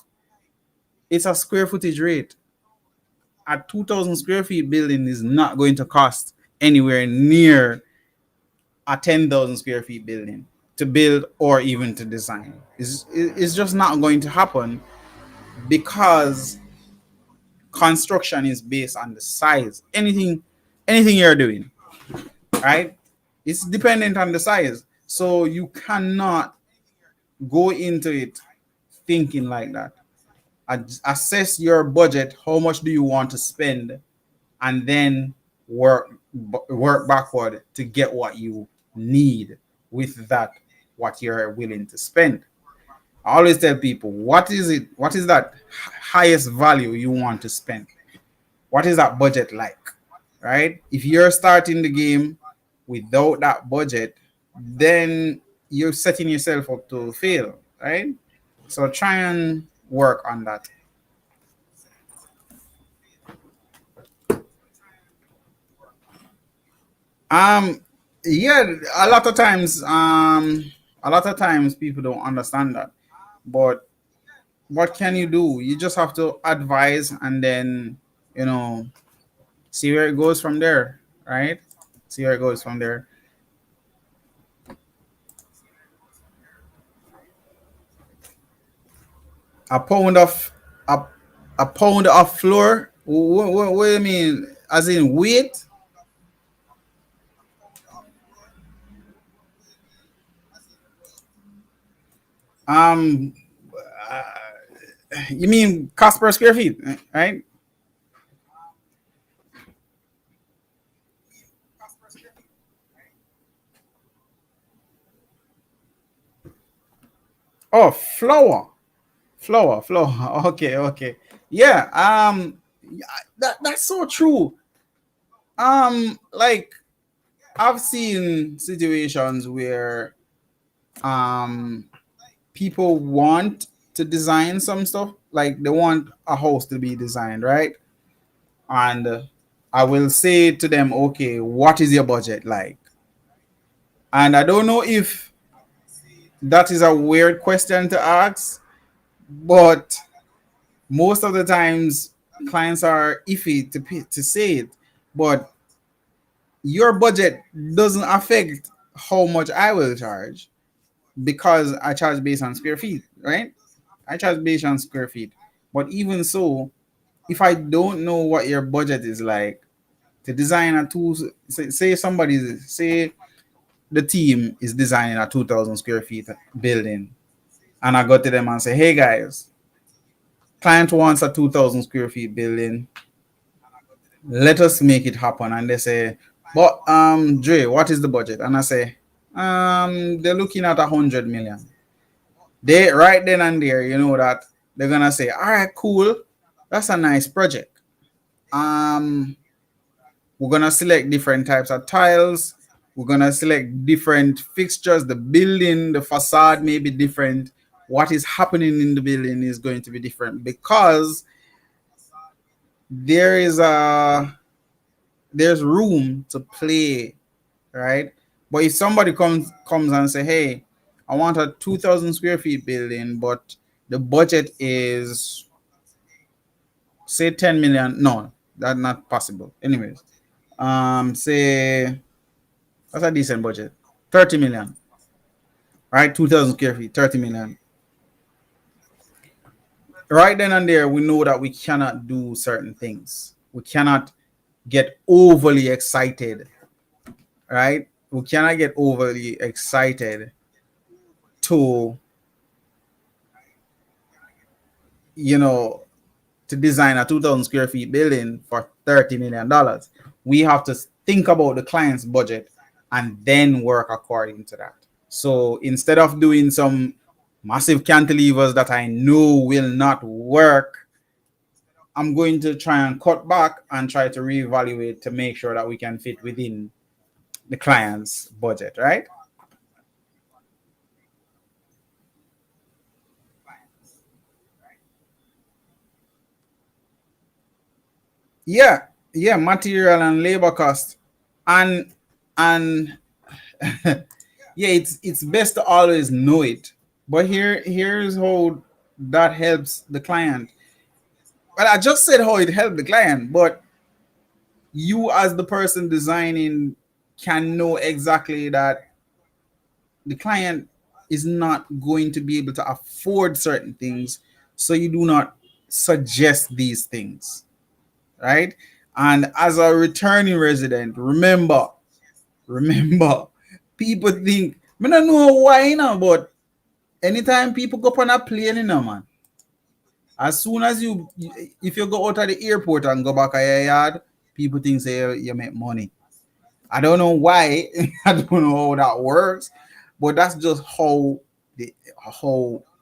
it's a square footage rate. A 2,000 square feet building is not going to cost anywhere near a 10,000 square feet building to build or even to design. It's just not going to happen, because construction is based on the size. Anything you're doing. right? It's dependent on the size. So you cannot go into it thinking like that. Assess your budget. How much do you want to spend? And then work backward to get what you need with that, what you're willing to spend. I always tell people, what is that highest value you want to spend? What is that budget like? Right? If you're starting the game without that budget, then you're setting yourself up to fail, right? So try and work on that. Um, yeah, a lot of times people don't understand that. But what can you do? You just have to advise and then, you know, see where it goes from there, right? See where it goes from there. A pound of a, a pound of flour. What do you mean? As in weight? Um, uh, you mean cost per square feet, right? Oh, flour. Okay, okay. Yeah. Yeah, that's so true. Like I've seen situations where um people want to design some stuff, like they want a house to be designed, right? And I will say to them, okay, what is your budget like? And I don't know if that is a weird question to ask, but most of the times clients are iffy to say it. But your budget doesn't affect how much I will charge, because I charge based on square feet, right? I charge based on square feet. But even so, if I don't know what your budget is like to design a two, say somebody, say the team is designing a 2,000 square feet building, and I go to them and say, hey guys, client wants a 2,000 square feet building. Let us make it happen. And they say, but Dre, what is the budget? And I say, they're looking at 100 million. They right then and there, you know that they're gonna say, all right, cool, that's a nice project. Um, we're gonna select different types of tiles. We're gonna select different fixtures. The building, the facade may be different. What is happening in the building is going to be different, because there is a there's room to play, right? But if somebody comes and say, hey, I want a 2,000 square feet building, but the budget is say 10 million. No, that's not possible. Anyways, say that's a decent budget, 30 million, right? 2,000 square feet, 30 million. Right then and there, we know that we cannot do certain things. We cannot get overly excited, right? We cannot get overly excited to, you know, to design a 2,000 square feet building for $30 million. We have to think about the client's budget and then work according to that. So instead of doing some massive cantilevers that I know will not work, I'm going to try and cut back and try to reevaluate to make sure that we can fit within the client's budget, right? Yeah, yeah, material and labor cost. And yeah, it's best to always know it. But here's how that helps the client. Well, I just said how it helped the client, but you as the person designing can know exactly that the client is not going to be able to afford certain things, so you do not suggest these things, right? And as a returning resident, remember, remember, people think, I don't know why, but anytime people go up on a plane, man, as soon as if you go out of the airport and go back to your yard, people think say you make money. I don't know why. I don't know how that works, but that's just how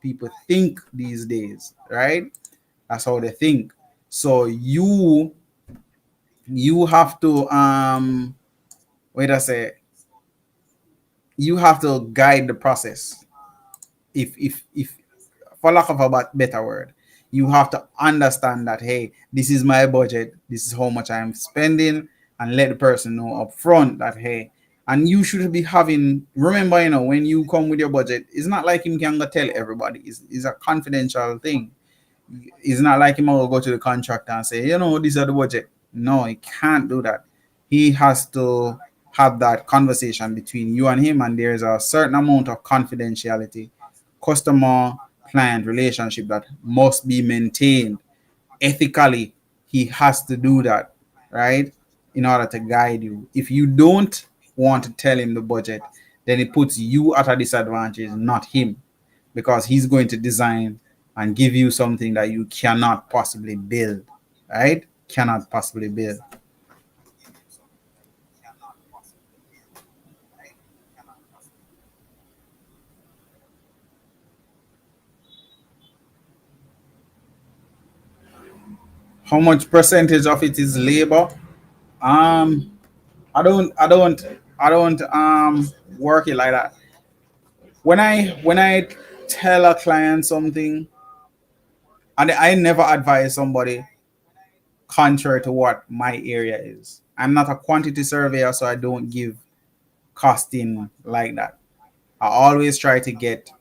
people think these days, right? That's how they think. So you have to wait I say you have to guide the process. If for lack of a better word, you have to understand that hey, this is my budget, this is how much I'm spending, and let the person know up front that hey, and you should be having remember, when you come with your budget, it's not like him can go tell everybody. It's a confidential thing. It's not like him will go to the contractor and say, these are the budget. No, he can't do that. He has to have that conversation between you and him, and there's a certain amount of confidentiality, customer client relationship that must be maintained ethically. He has to do that, right? In order to guide you. If you don't want to tell him the budget, then it puts you at a disadvantage, not him, because he's going to design and give you something that you cannot possibly build, right? Cannot possibly build. How much percentage of it is labor? Um, I don't work it like that. When I tell a client something, and I never advise somebody contrary to what my area is. I'm not a quantity surveyor, so I don't give costing like that. I always try to get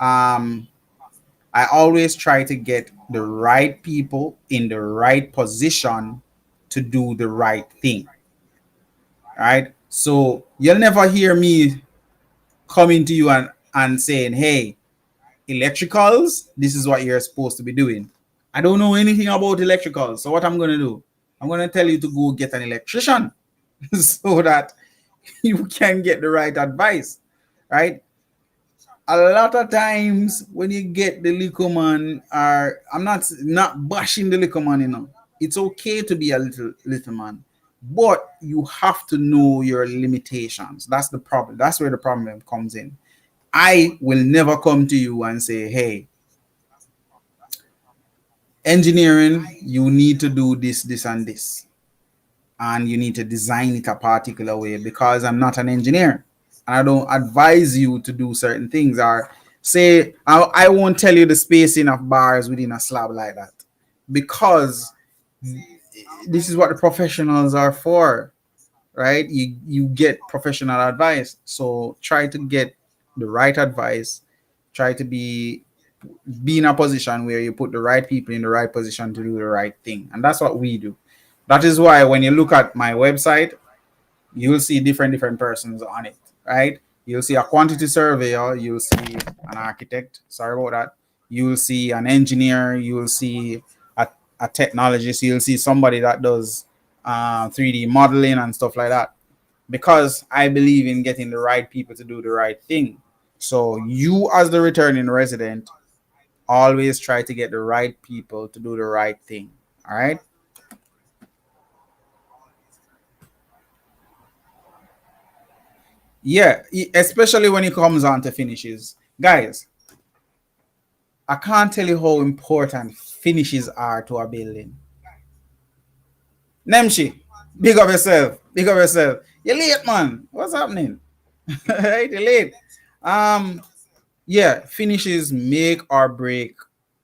um I always try to get the right people in the right position to do the right thing. Right? So you'll never hear me coming to you and saying, hey, electricals, this is what you're supposed to be doing. I don't know anything about electricals. So what I'm going to do, I'm going to tell you to go get an electrician so that you can get the right advice, right? A lot of times when you get the liquor man, I'm not bashing the liquor man. It's okay to be a little man, but you have to know your limitations. That's the problem. That's where the problem comes in. I will never come to you and say, hey, engineering, you need to do this, and this, and you need to design it a particular way, because I'm not an engineer and I don't advise you to do certain things, or say I won't tell you the spacing of bars within a slab like that, because this is what the professionals are for, right? You get professional advice, so try to get the right advice. Try to be in a position where you put the right people in the right position to do the right thing, and that's what we do. That is why when you look at my website, you'll see different persons on it, right? You'll see a quantity surveyor, you'll see an architect, sorry about that, you'll see an engineer, you'll see a technologist, you'll see somebody that does 3D modeling and stuff like that, because I believe in getting the right people to do the right thing. So you, as the returning resident, always try to get the right people to do the right thing. All right. Yeah, especially when it comes on to finishes. Guys, I can't tell you how important finishes are to a building. Nemshi, big up yourself. Big up yourself. You're late, man. What's happening? Right, you're late. Um, yeah, finishes make or break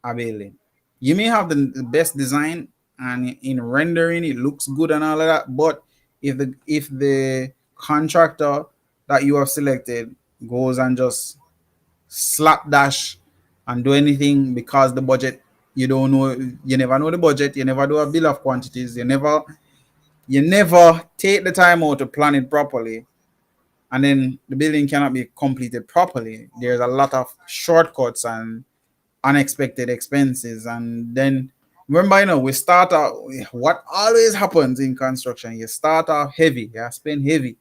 a building. You may have the best design and in rendering it looks good and all of that, but if the contractor that you have selected goes and just slapdash and do anything because the budget, you don't know, you never know the budget, you never do a bill of quantities, you never take the time out to plan it properly, and then the building cannot be completed properly. There's a lot of shortcuts and unexpected expenses, and then Remember, we start out, what always happens in construction, you start off heavy, you spend heavy,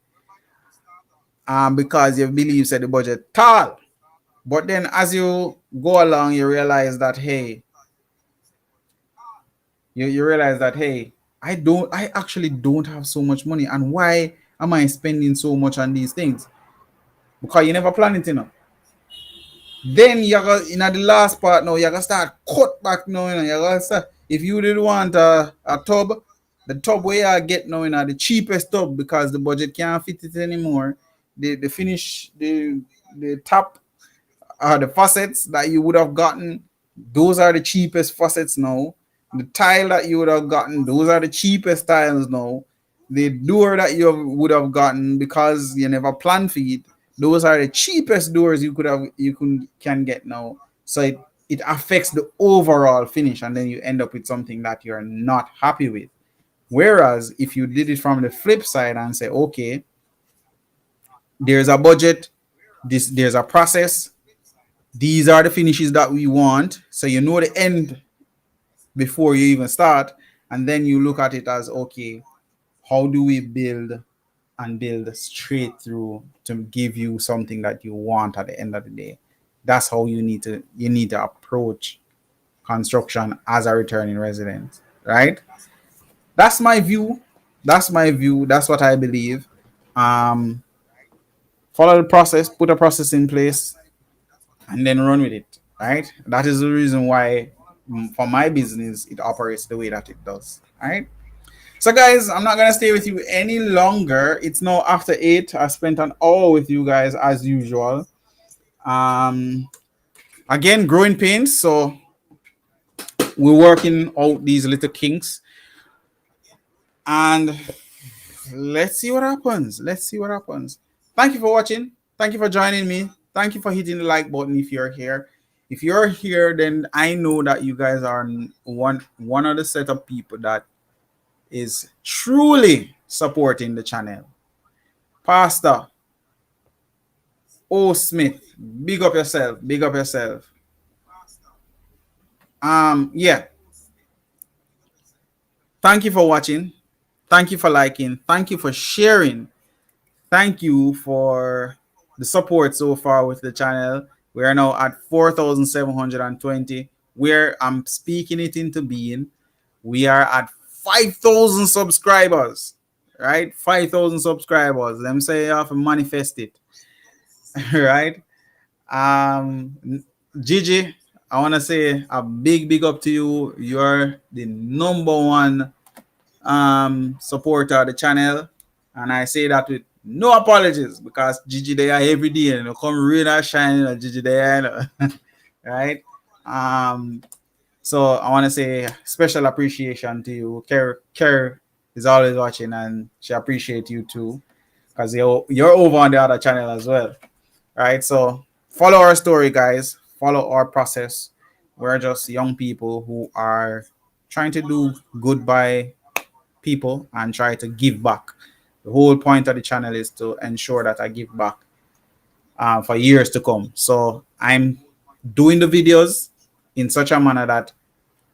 because you believe that the budget tall. But then as you go along, you realize that, hey, you realize that, hey, I actually don't have so much money. And why am I spending so much on these things? Because you never plan it, Then you got in the last part now, you gotta start cut back now, You gotta start, if you did want a tub, the tub where you get now, the cheapest tub because the budget can't fit it anymore. The finish, the top the faucets that you would have gotten, those are the cheapest faucets now. The tile that you would have gotten, those are the cheapest tiles now. The door that you would have gotten because you never planned for it, those are the cheapest doors can get now. So it affects the overall finish, and then you end up with something that you're not happy with. Whereas if you did it from the flip side and say, okay, there's a budget, there's a process, these are the finishes that we want, so you know the end before you even start, and then you look at it as, okay, how do we build and build straight through to give you something that you want at the end of the day. That's how you need to approach construction as a returning resident, right? That's my view. That's what I believe. Follow the process, put a process in place, and then run with it, right? That is the reason why, for my business, it operates the way that it does, right? So guys, I'm not gonna stay with you any longer. It's now after 8. I spent an hour with you guys as usual. Again, growing pains, so we're working out these little kinks, and let's see what happens. Thank you for watching. Thank you for joining me. Thank you for hitting the like button if you're here. If you're here, then I know that you guys are one of the set of people that is truly supporting the channel. Pastor O. Smith, big up yourself. Yeah. Thank you for watching. Thank you for liking. Thank you for sharing. Thank you for the support so far with the channel. We are now at 4,720. Where I'm speaking it into being. We are at 5,000 subscribers, right? 5,000 subscribers. Let me say you have to manifest it, right? Gigi, I want to say a big up to you. You're the number one supporter of the channel, and I say that with no apologies because Gigi they are every day and come rain or shine, Gigi they are, right? So I want to say special appreciation to you. Kerr is always watching, and she appreciates you too because you're over on the other channel as well, right? So follow our story, guys. Follow our process. We're just young people who are trying to do good by people and try to give back. The whole point of the channel is to ensure that I give back for years to come. So I'm doing the videos in such a manner that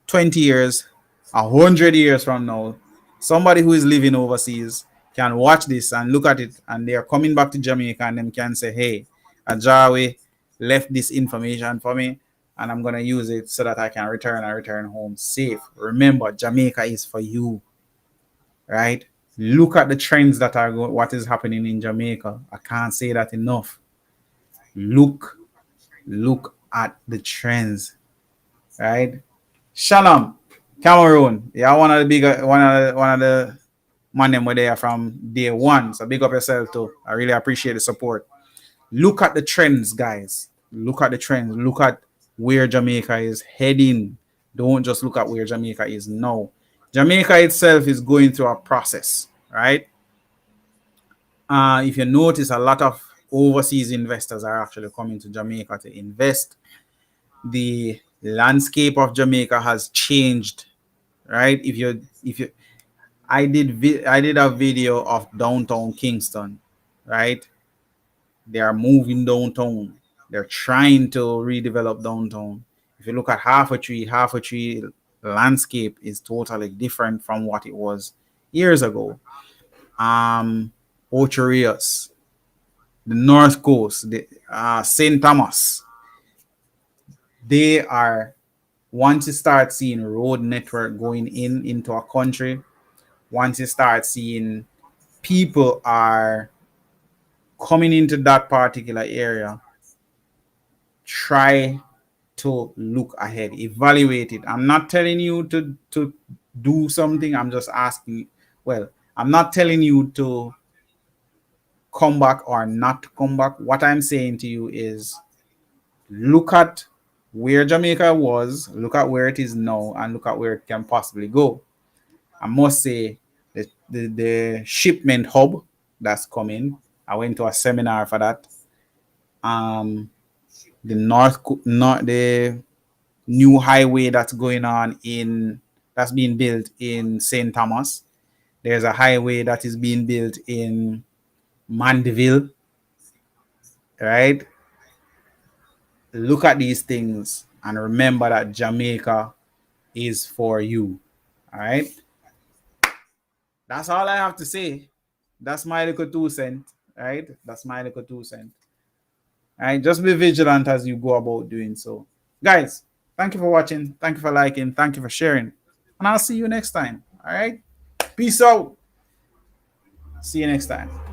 20 years, 100 years from now, somebody who is living overseas can watch this and look at it, and they're coming back to Jamaica, and them can say, hey, AJAWI left this information for me, and I'm going to use it so that I can return home safe. Remember, Jamaica is for you, right? Look at the trends that are what is happening in Jamaica. I can't say that enough. Look at the trends, right? Shalom, Cameroon. Yeah, one of the man them were there from day one. So big up yourself too. I really appreciate the support. Look at the trends, guys. Look at the trends. Look at where Jamaica is heading. Don't just look at where Jamaica is now. Jamaica itself is going through a process, right? If you notice, a lot of overseas investors are actually coming to Jamaica to invest. The landscape of Jamaica has changed, right? I did a video of downtown Kingston, right? They are moving downtown. They're trying to redevelop downtown. If you look at half a tree landscape is totally different from what it was years ago. Ocho Rios, the North Coast, the St. Thomas, they are, once you start seeing road network going into a country, once you start seeing people are coming into that particular area, try to look ahead, evaluate it. I'm not telling you to do something. I'm just asking. Well, I'm not telling you to come back or not to come back. What I'm saying to you is look at where Jamaica was, look at where it is now, and look at where it can possibly go. I must say the shipment hub that's coming. I went to a seminar for that. The the new highway that's going on that's being built in St. Thomas. There's a highway that is being built in Mandeville, right? Look at these things and remember that Jamaica is for you. All right. That's all I have to say. That's my little 2 cents. Right. That's my little 2 cents. All right. Just be vigilant as you go about doing so. Guys, thank you for watching. Thank you for liking. Thank you for sharing. And I'll see you next time. All right. Peace out. See you next time.